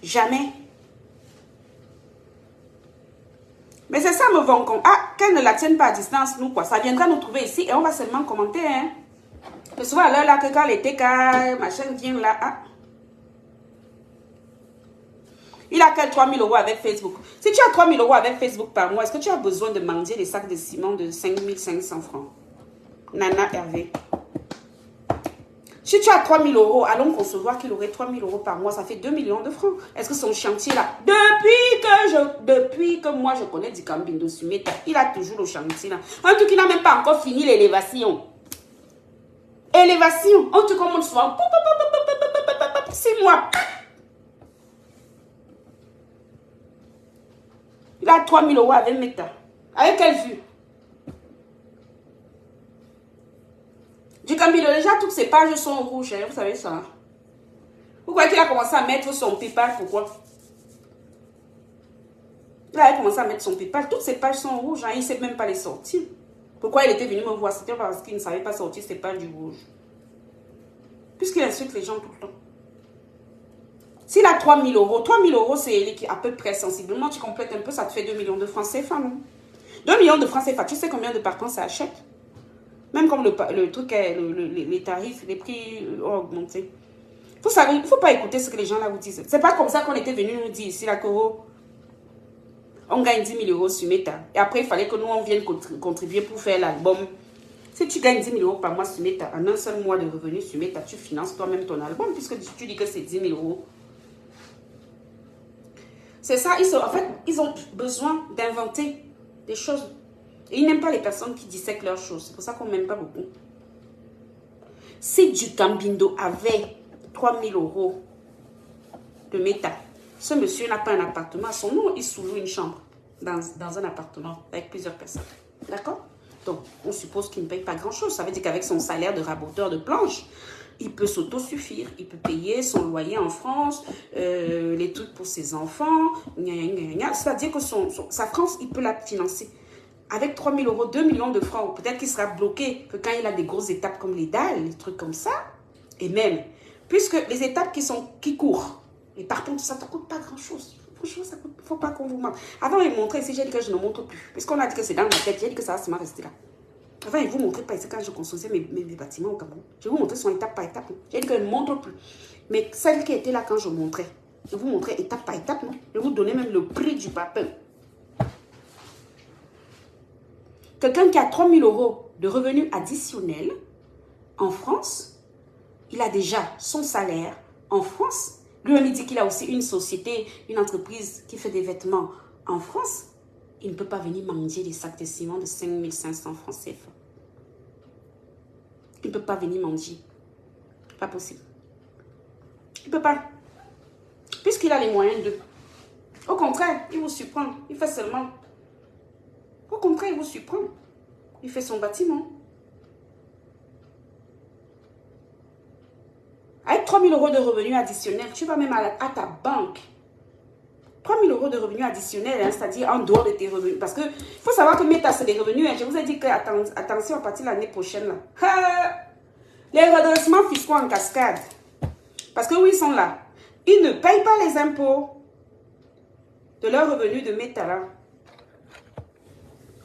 Jamais. Mais c'est ça, me vont con. Ah, qu'elle ne la tienne pas à distance, nous, quoi. Ça viendra nous trouver ici et on va seulement commenter, hein. Que ce soit à l'heure là, que quand les TK, machin vient là, ah. Il a quel 3 000 € avec Facebook? Si tu as 3 000 € avec Facebook par mois, est-ce que tu as besoin de mendier des sacs de ciment de 5 500 francs? Nana Hervé. Si tu as 3 000 €, allons concevoir qu'il aurait 3 000 € par mois, ça fait 2 millions de francs. Est-ce que son chantier là, depuis que moi je connais du Cambindo Sumeta, il a toujours le chantier là. Un truc qui n'a même pas encore fini l'élévation. Élévation, un truc comme on soir. 6 mois. Il a 3 000 € avec Meta. Avec quelle vue? Du Cambindo, déjà toutes ses pages sont rouges, hein, vous savez ça. Vous croyez qu'il a commencé à mettre son PayPal, pourquoi? Il a commencé à mettre son PayPal, toutes ses pages sont rouges, hein, il ne sait même pas les sortir. Pourquoi il était venu me voir? C'était parce qu'il ne savait pas sortir ses pages du rouge. Puisqu'il insulte les gens tout le temps. S'il a 3 000 €, 3 000 € c'est à peu près sensiblement, tu complètes un peu, ça te fait 2 millions de francs CFA, non? 2 millions de francs CFA, tu sais combien de parpaings ça achète? Même comme le truc, les tarifs, les prix ont augmenté. Il ne faut pas écouter ce que les gens là vous disent. C'est pas comme ça qu'on était venu nous dire ici, là, on gagne 10 000 € sur Meta. Et après, il fallait que nous, on vienne contribuer pour faire l'album. Si tu gagnes 10 000 € par mois sur Meta, en un seul mois de revenus sur Meta, tu finances toi-même ton album, puisque tu dis que c'est 10 000 €. C'est ça, en fait, ils ont besoin d'inventer des choses. Et ils n'aiment pas les personnes qui dissèquent leurs choses. C'est pour ça qu'on ne m'aime pas beaucoup. Si du Cambindo avait 3 000 € de Meta, ce monsieur n'a pas un appartement à son nom, il sous-loue une chambre dans un appartement avec plusieurs personnes. D'accord? Donc, on suppose qu'il ne paye pas grand-chose. Ça veut dire qu'avec son salaire de raboteur de planche, il peut s'autosuffire. Il peut payer son loyer en France, les trucs pour ses enfants. C'est-à-dire que sa France, il peut la financer. Avec 3 000 €, 2 millions de francs, peut-être qu'il sera bloqué que quand il a des grosses étapes comme les dalles, les trucs comme ça. Et même, puisque les étapes qui courent, et par contre, ça ne te coûte pas grand-chose. Franchement, il ne faut pas qu'on vous montre. Avant, il montrait ici, j'ai dit que je ne montre plus. Puisqu'on a dit que c'est dans ma tête, j'ai dit que ça va seulement rester là. Avant, il ne vous montrait pas ici quand je construisais mes bâtiments au Cameroun. Je vais vous montrer son étape par étape. J'ai dit que je ne montre plus. Mais celle qui était là quand je montrais, je vous montrais étape par étape. Non? Je vous donnais même le prix du papier. Quelqu'un qui a 3 000 € de revenus additionnels en France, il a déjà son salaire en France. Lui-même, il dit qu'il a aussi une société, une entreprise qui fait des vêtements en France. Il ne peut pas venir manger des sacs de ciment de 5 500 francs CFA. Il ne peut pas venir manger. Pas possible. Il ne peut pas. Puisqu'il a les moyens de. Au contraire, il vous surprend. Il fait seulement. Au contraire, il vous surprend. Il fait son bâtiment. Avec 3 000 € de revenus additionnels, tu vas même à ta banque. 3 000 € de revenus additionnels, hein, c'est-à-dire en dehors de tes revenus. Parce qu'il faut savoir que Meta, c'est des revenus. Hein. Je vous ai dit que, attention, à partir de l'année prochaine, là. Les redressements fiscaux en cascade. Parce que oui, ils sont là. Ils ne payent pas les impôts de leurs revenus de Meta, là.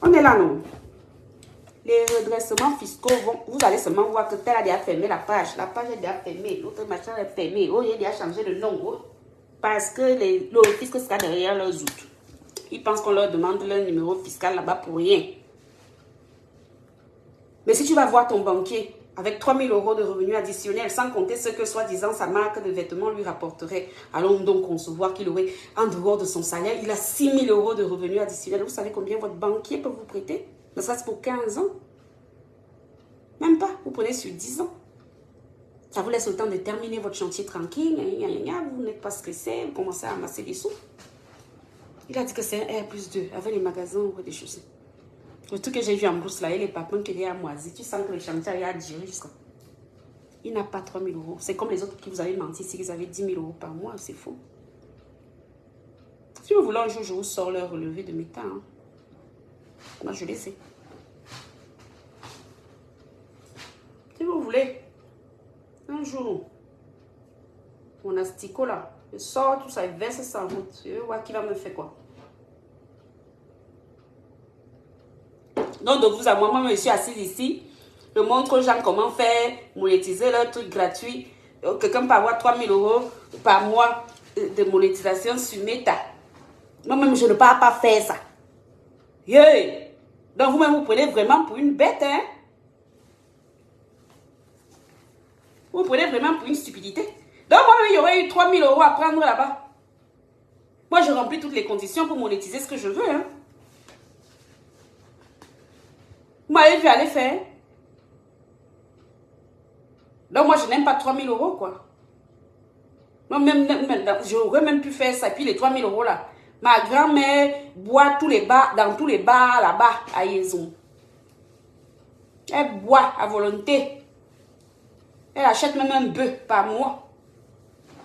On est là, non? Les redressements fiscaux vont... Vous allez seulement voir que tel a déjà fermé la page. La page est déjà fermée. L'autre machin est fermé. Oh, il a déjà changé de nom. Oh. Parce que le fisc sera derrière leurs outils. Ils pensent qu'on leur demande leur numéro fiscal là-bas pour rien. Mais si tu vas voir ton banquier avec 3 000 € de revenus additionnels, sans compter ce que soi-disant sa marque de vêtements lui rapporterait, allons donc concevoir qu'il aurait, en dehors de son salaire, il a 6 000 € de revenus additionnels. Vous savez combien votre banquier peut vous prêter? Mais ça, c'est pour 15 ans. Même pas. Vous prenez sur 10 ans. Ça vous laisse le temps de terminer votre chantier tranquille. Vous n'êtes pas stressé. Vous commencez à amasser des sous. Il a dit que c'est un R+2 avec les magasins ou des choses. Le truc que j'ai vu en bourse là, et les papins qui est à moisi. Tu sens que le chantier a dirigé jusqu'à. Il n'a pas 3 000 €. C'est comme les autres qui vous avez menti si vous avez 10 000 € par mois. C'est faux. Si vous voulez un jour, je vous sors leur relevé de Meta. Hein. Moi, je les sais. Si vous voulez, un jour, mon asticot là, je sors tout ça et verse ça en route. Je vais voir qui va me faire quoi. Donc, de vous à moi, je suis assise ici. Je montre aux gens comment faire, monétiser leur truc gratuit. Quelqu'un peut avoir 3 000 € par mois de monétisation sur Meta. Moi-même, je ne peux pas faire ça. Yeah. Donc, vous-même, vous prenez vraiment pour une bête, hein? Vous prenez vraiment pour une stupidité. Donc, moi-même, il y aurait eu 3 000 € à prendre là-bas. Moi, je remplis toutes les conditions pour monétiser ce que je veux, hein? Vous m'avez vu aller faire. Donc, moi, je n'aime pas 3 000 € quoi. Moi, j'aurais même pu faire ça. Puis, les 3 000 € là. Ma grand-mère boit tous les bars, dans tous les bars là-bas à Yezon. Elle boit à volonté. Elle achète même un bœuf par mois.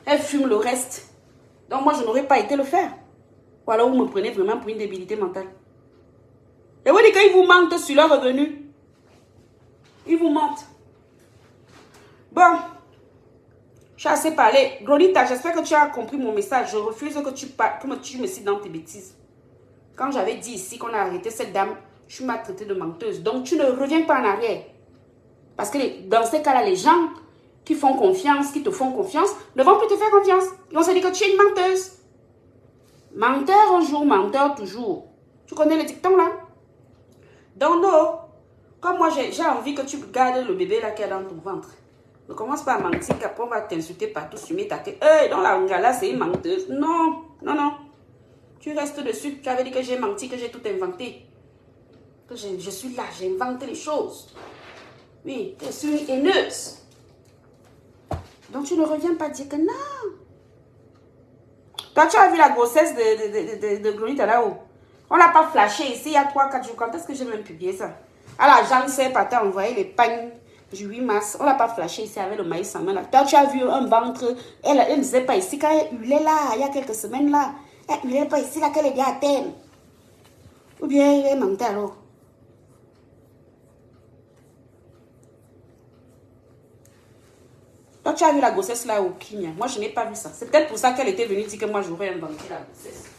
Elle fume le reste. Donc, moi, je n'aurais pas été le faire. Ou alors, vous me prenez vraiment pour une débilité mentale. Et vous dites qu'ils vous mentent sur leurs revenus. Ils vous mentent. Bon. J'ai assez parlé. Glorita, j'espère que tu as compris mon message. Je refuse que tu me cites dans tes bêtises. Quand j'avais dit ici qu'on a arrêté cette dame, tu m'as traité de menteuse. Donc, tu ne reviens pas en arrière. Parce que dans ces cas-là, les gens qui font confiance, qui te font confiance, ne vont plus te faire confiance. Ils vont se dire que tu es une menteuse. Menteur un jour, menteur toujours. Tu connais le dicton là? Donc non, comme moi j'ai envie que tu gardes le bébé là qui est dans ton ventre. Ne commence pas à mentir qu'après on va t'insulter partout sur mes têtes. Hey, dans la ngala c'est une menteuse. Non, non, non. Tu restes dessus. Tu avais dit que j'ai menti, que j'ai tout inventé. Que je suis là, j'ai inventé les choses. Oui, je suis une haineuse. Donc tu ne reviens pas dire que non. Toi, tu as vu la grossesse de Glorita là-haut. On n'a pas flashé ici il y a 3-4 jours. Quand est-ce que j'ai même publié ça? Alors, Jean sait pas t'as envoyé les pagnes du 8 mars. On n'a pas flashé ici avec le maïs en main là. Toi, tu as vu un ventre. Elle ne sait pas ici. Quand elle hurlait là, il y a quelques semaines là. Elle hurlait pas ici là qu'elle est bien à terre. Ou bien elle mentait alors. Toi, tu as vu la grossesse là au Kenya. Moi, je n'ai pas vu ça. C'est peut-être pour ça qu'elle était venue dire que moi, j'aurais inventé la grossesse.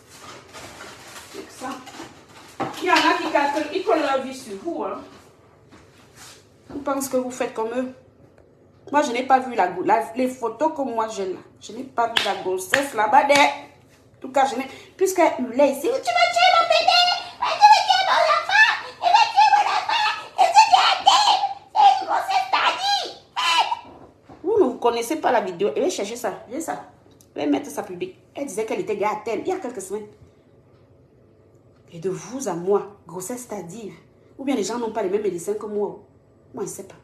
Ça. Il y en a qui calculent, ils collent leur vie sur vous. Hein. Ils pensent que vous faites comme eux. Moi, je n'ai pas vu les photos que moi j'ai là. Je n'ai pas vu la grossesse là-bas. En tout cas, je n'ai. Puisqu'elle hurlait ici, tu vas tuer mon bébé! Tu vas tuer mon enfant! Tu vas tuer mon enfant! Et c'est une grossesse tardive! Vous ne connaissez pas la vidéo. Elle va chercher ça. J'ai ça. Elle va mettre ça public. Elle disait qu'elle était déjà à terre il y a quelques semaines. Et de vous à moi, grossesse tardive. Ou bien les gens n'ont pas les mêmes médecins que moi. Moi, je ne sais pas.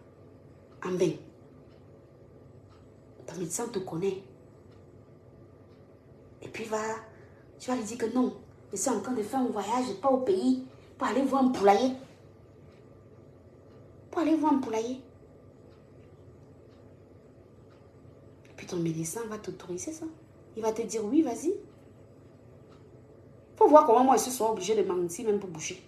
Amen. ton médecin te connaît. Et puis tu vas lui dire que non, je suis en train de faire un voyage, pas au pays, pour aller voir un poulailler. Pour aller voir un poulailler. Et puis ton médecin va t'autoriser ça. Il va te dire oui, vas-y. Faut voir comment moi je suis obligée de mentir même pour boucher.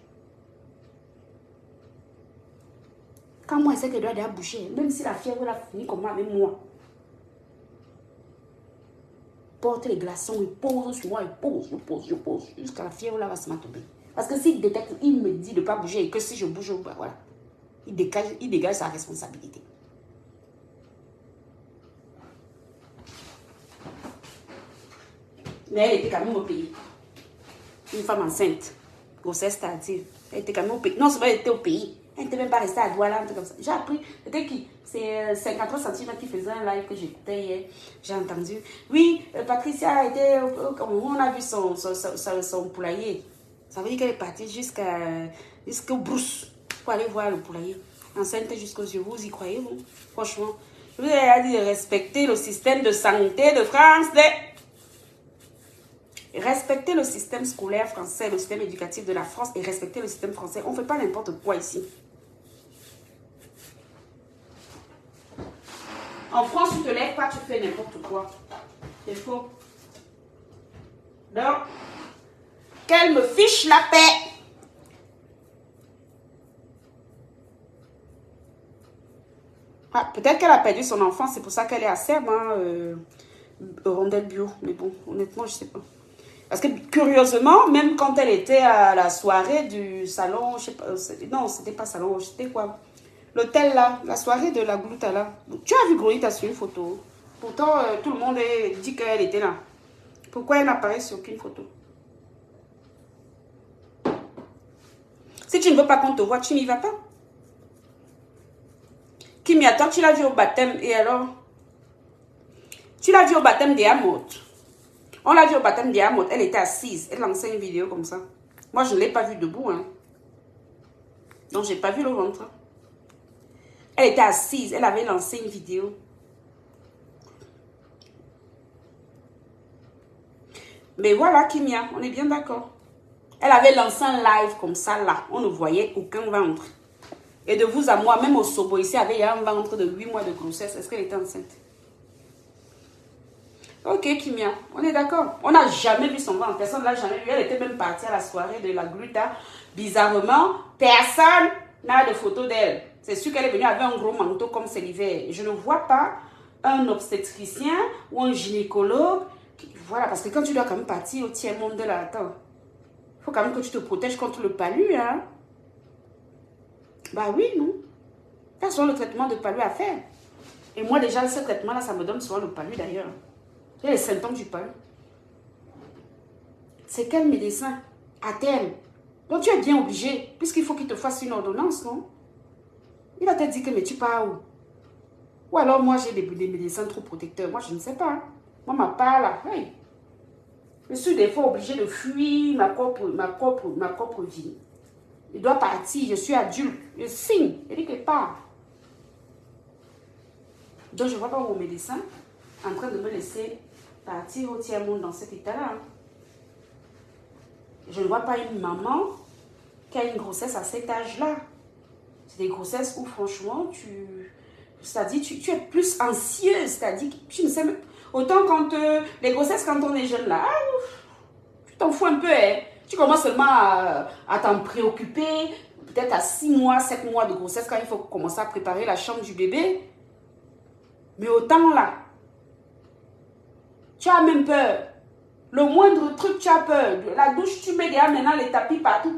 Quand moi je sais qu'elle doit déjà boucher, même si la fièvre a fini comme moi avec moi. Porte les glaçons, il pose sur moi, je pose, jusqu'à la fièvre là va se m'attomber. Parce que s'il détecte, il me dit de ne pas bouger et que si je bouge, bah voilà. Il dégage sa responsabilité. Mais elle était quand même au pays. Une femme enceinte, grossesse tardive. Elle était quand même au pays. Non, c'est pas elle était au pays. Elle n'était même pas restée à Douala, un truc comme ça. J'ai appris. C'était qui? C'est 53 cm qui faisait un live que j'écoutais hier. J'ai entendu. Oui, Patricia a été. On a vu son poulailler. Ça veut dire qu'elle est partie jusqu'au brousse pour aller voir le poulailler. Enceinte jusqu'aux yeux. Vous y croyez, vous? Franchement. Je vous ai dit de respecter le système de santé de France. Respecter le système scolaire français, le système éducatif de la France et respecter le système français. On ne fait pas n'importe quoi ici. En France, tu ne te lèves pas, tu fais n'importe quoi. C'est faux. Donc, qu'elle me fiche la paix. Ah, peut-être qu'elle a perdu son enfant, c'est pour ça qu'elle est à Serbe, Rondelle Bio. Mais bon, honnêtement, je ne sais pas. Parce que curieusement, même quand elle était à la soirée du salon, je sais pas, non, c'était pas salon, c'était quoi? L'hôtel là, la soirée de la Glouta là. Tu as vu Glorita sur une photo. Pourtant, tout le monde dit qu'elle était là. Pourquoi elle n'apparaît sur aucune photo? Si tu ne veux pas qu'on te voit, tu n'y vas pas. Kimi, attends, tu l'as vu au baptême et alors? Tu l'as vu au baptême d'Amot. On l'a vu au baptême d'Amot. Elle était assise. Elle lançait une vidéo comme ça. Moi, je ne l'ai pas vue debout. Hein. Donc, je n'ai pas vu le ventre. Elle était assise. Elle avait lancé une vidéo. Mais voilà, Kimia, on est bien d'accord. Elle avait lancé un live comme ça, là. On ne voyait aucun ventre. Et de vous à moi, même au Sobo, ici, avait un ventre de 8 mois de grossesse. Est-ce qu'elle était enceinte? Ok, Kimia, on est d'accord. On n'a jamais vu son ventre. Personne ne l'a jamais vu. Elle était même partie à la soirée de la Gluta. Bizarrement, personne n'a de photo d'elle. C'est sûr qu'elle est venue avec un gros manteau comme c'est l'hiver. Je ne vois pas un obstétricien ou un gynécologue. Voilà, parce que quand tu dois quand même partir au tiers-monde de la... Attends, il faut quand même que tu te protèges contre le palu, hein. Bah oui, non. Quels sont le traitement de palu à faire? Et moi, déjà, ce traitement-là, ça me donne souvent le palu d'ailleurs. J'ai les symptômes du palu. C'est quel médecin? À terme. Donc tu es bien obligé, puisqu'il faut qu'il te fasse une ordonnance, non? Il va te dire que mais tu pars où? Ou alors moi j'ai des médecins trop protecteurs. Moi je ne sais pas. Moi ma part là, hey. Je suis des fois obligée de fuir ma propre vie. Je dois partir, je suis adulte. Je signe, je dis que part. Donc je ne vois pas mon médecin en train de me laisser partir au tiers-monde dans cet état-là. Je ne vois pas une maman qui a une grossesse à cet âge-là. C'est des grossesses où franchement, c'est-à-dire tu es plus anxieuse, c'est-à-dire tu ne sais même... Autant quand les grossesses quand on est jeune là, tu t'en fous un peu, hein. Tu commences seulement à t'en préoccuper, peut-être à 6 mois, 7 mois de grossesse quand il faut commencer à préparer la chambre du bébé. Mais autant là, tu as même peur. Le moindre truc, tu as peur. La douche, tu mets déjà maintenant les tapis partout,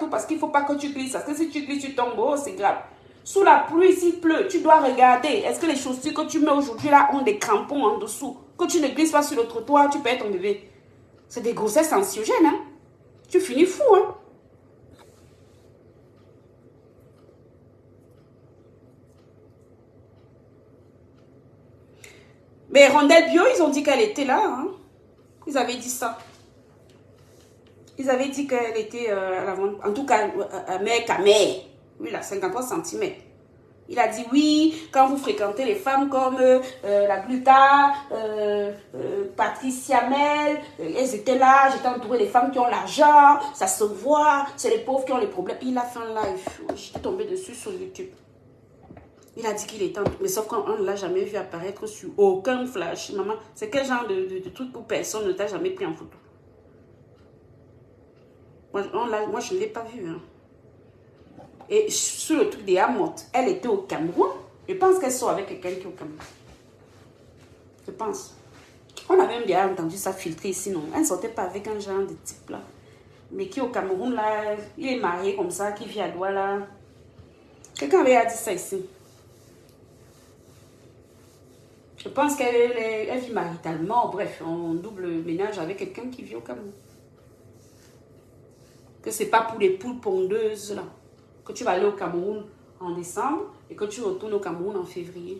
parce qu'il ne faut pas que tu glisses. Parce que si tu glisses, tu tombes, oh, c'est grave. Sous la pluie, s'il pleut, tu dois regarder. Est-ce que les chaussures que tu mets aujourd'hui là ont des crampons en dessous? Que tu ne glisses pas sur le trottoir, tu perds ton bébé. C'est des grossesses anxiogènes, hein. Tu finis fou, hein. Mais Rondelle Bio, ils ont dit qu'elle était là, hein. Ils avaient dit ça. Ils avaient dit qu'elle était à la vente. En tout cas, à mère. Oui, là, 53 cm. Il a dit oui, quand vous fréquentez les femmes comme la Gluta, Patricia Mel, elles étaient là, j'étais entourée des femmes qui ont l'argent, ça se voit, c'est les pauvres qui ont les problèmes. Il a fait un live, j'étais tombée dessus sur YouTube. Il a dit qu'il était en... Mais sauf qu'on ne l'a jamais vu apparaître sur aucun flash. Maman, c'est quel genre de truc où personne ne t'a jamais pris en photo? Moi je ne l'ai pas vu. Hein. Et sur le truc des Amotes, elle était au Cameroun. Je pense qu'elle sort avec quelqu'un qui est au Cameroun. Je pense. On a même bien entendu ça filtrer ici, non? Elle ne sortait pas avec un genre de type là. Mais qui est au Cameroun là, il est marié comme ça, qui vit à Douala. Quelqu'un avait dit ça ici. Je pense qu'elle vit maritalement, bref, en double ménage avec quelqu'un qui vit au Cameroun. Que c'est pas pour les poules pondeuses là. Que tu vas aller au Cameroun en décembre et que tu retournes au Cameroun en février.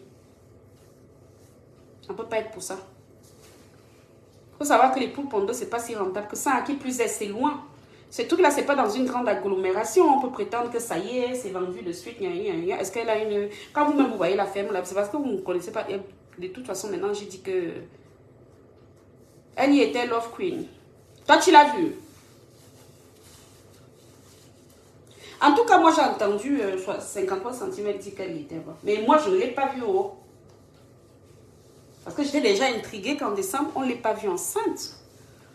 Ça ne peut pas être pour ça. Il faut savoir que les poules pondeuses, c'est pas si rentable que ça. Qui plus est, c'est loin. Ce truc-là, c'est pas dans une grande agglomération. On peut prétendre que ça y est, c'est vendu de suite. Est-ce qu'elle a une... Quand vous-même, vous voyez la ferme là, c'est parce que vous ne connaissez pas. De toute façon, maintenant, j'ai dit que... Elle y était Love Queen. Toi, tu l'as vu? En tout cas, moi, j'ai entendu 53 cm dire qu'elle y était. Mais moi, je ne l'ai pas vue au haut. Parce que j'étais déjà intriguée qu'en décembre, on ne l'ait pas vue enceinte.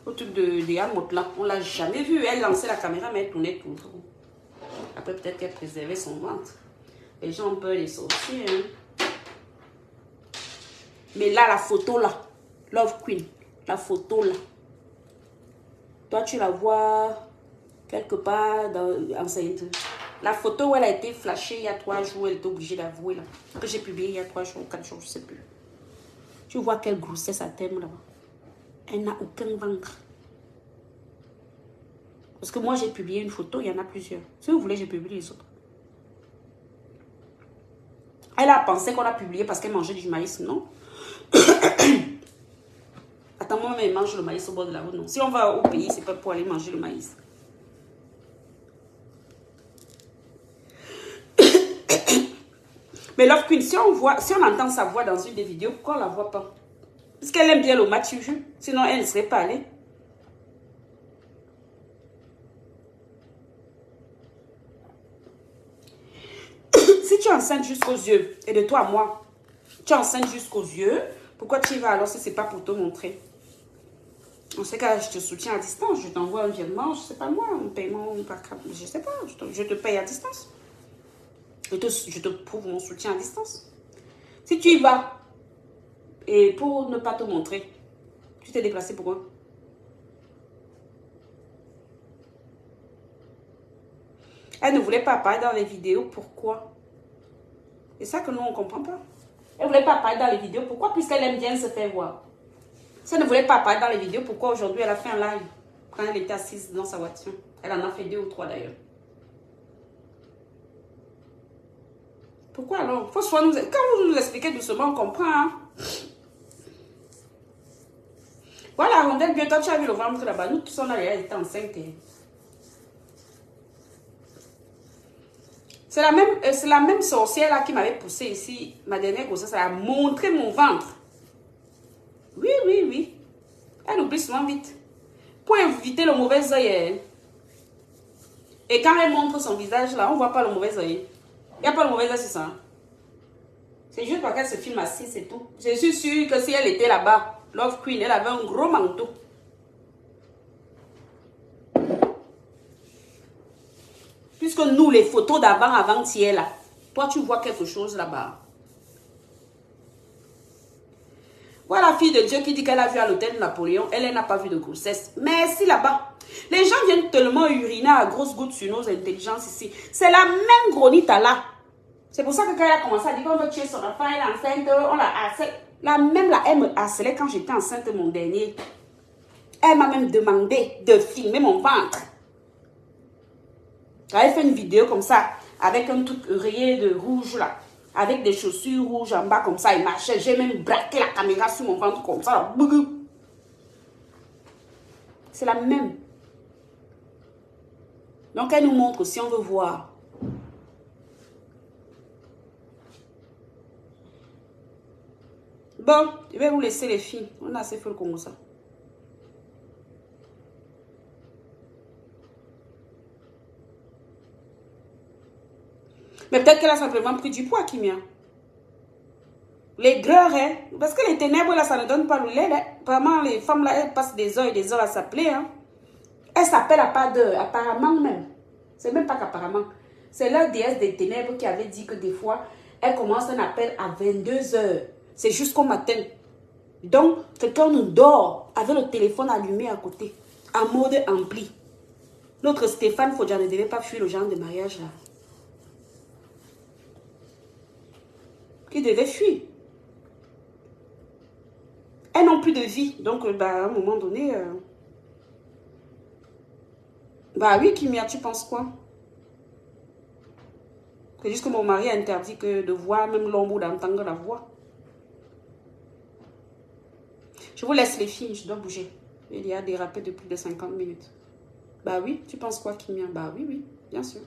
Au truc de Yamout là. On ne l'a jamais vue. Elle lançait la caméra, mais elle tournait tout autour. Après, peut-être qu'elle préservait son ventre. Les gens ont peur des sorciers. Hein. Mais là, la photo là. Love Queen. La photo là. Toi, tu la vois... quelque part enceinte. La photo où elle a été flashée il y a 3 jours, elle était obligée d'avouer là. Que j'ai publié il y a 3 jours, 4 jours, je ne sais plus. Tu vois quelle grossesse à thème là-bas. Elle n'a aucun ventre. Parce que moi j'ai publié une photo, il y en a plusieurs. Si vous voulez, j'ai publié les autres. Elle a pensé qu'on a publié parce qu'elle mangeait du maïs, non? Attends, moi, elle mange le maïs au bord de la route, non. Si on va au pays, c'est pas pour aller manger le maïs. Mais Love Queen, si on entend sa voix dans une des vidéos, pourquoi on ne la voit pas? Parce qu'elle aime bien le match jus. Sinon, elle ne serait pas allée. Si tu es enceinte jusqu'aux yeux, et de toi à moi, tu es enceinte jusqu'aux yeux, pourquoi tu y vas alors si ce n'est pas pour te montrer? On sait que je te soutiens à distance, je t'envoie un virement, je ne sais pas moi, un paiement par carte, je ne sais pas, je te paye à distance. Je te prouve mon soutien à distance. Si tu y vas, et pour ne pas te montrer, tu t'es déplacé pourquoi? Elle ne voulait pas apparaître dans les vidéos, pourquoi? C'est ça que nous, on ne comprend pas. Elle ne voulait pas apparaître dans les vidéos, pourquoi? Puisqu'elle aime bien se faire voir. Si elle ne voulait pas apparaître dans les vidéos, pourquoi aujourd'hui elle a fait un live? Quand elle était assise dans sa voiture. Elle en a fait 2 ou 3 d'ailleurs. Pourquoi alors? Faut soit nous... Quand vous nous expliquez doucement, on comprend. Hein? Voilà, Rondelle, bientôt tu as vu le ventre là-bas. Nous tous, on a déjà été enceintes. C'est la même sorcière là qui m'avait poussé ici. Ma dernière grossesse, elle a montré mon ventre. Oui, oui, oui. Elle oublie souvent vite. Pour éviter le mauvais œil. Et quand elle montre son visage là, on ne voit pas le mauvais œil. Il n'y a pas le mauvais œil, c'est ça. C'est juste parce qu'elle se filme assise, c'est tout. Je suis sûre que si elle était là-bas, Love Queen, elle avait un gros manteau. Puisque nous, les photos d'avant, avant-hier là, toi tu vois quelque chose là-bas. Voilà la fille de Dieu qui dit qu'elle a vu à l'hôtel de Napoléon, elle n'a pas vu de grossesse. Merci là-bas. Les gens viennent tellement uriner à grosses gouttes sur nos intelligences ici. C'est la même gronita là. C'est pour ça que quand elle a commencé à dire qu'on veut tuer son enfant, elle est enceinte, on la harcèle. La même là, elle me harcelait quand j'étais enceinte mon dernier. Elle m'a même demandé de filmer mon ventre. Elle fait une vidéo comme ça, avec un truc rayé de rouge là. Avec des chaussures rouges en bas comme ça, il marchait. J'ai même braqué la caméra sur mon ventre comme ça. C'est la même. Donc elle nous montre si on veut voir. Bon, je vais vous laisser les filles. On a assez fait le Congo ça. Mais peut-être qu'elle a simplement pris du poids, Kimia. Les greurs, hein. Parce que les ténèbres, là, ça ne donne pas le lait. Là. Apparemment, les femmes, là, elles passent des heures et des heures à s'appeler. Hein. Elles s'appellent à pas d'heure, apparemment même. C'est même pas qu'apparemment. C'est la déesse des ténèbres qui avait dit que des fois, elle commence un appel à 22 heures. C'est jusqu'au matin. Donc, quelqu'un nous dort avec le téléphone allumé à côté, en mode ampli. Notre Stéphane Fodja ne devait pas fuir le genre de mariage là. Qui devait fuir. Elles n'ont plus de vie. Donc, à un moment donné... Bah oui, Kimia, tu penses quoi? C'est juste que mon mari a interdit que de voir même l'ombre ou d'entendre la voix. Je vous laisse les filles, je dois bouger. Il y a dérapé de plus de 50 minutes. Bah oui, tu penses quoi, Kimia? Bah oui, bien sûr.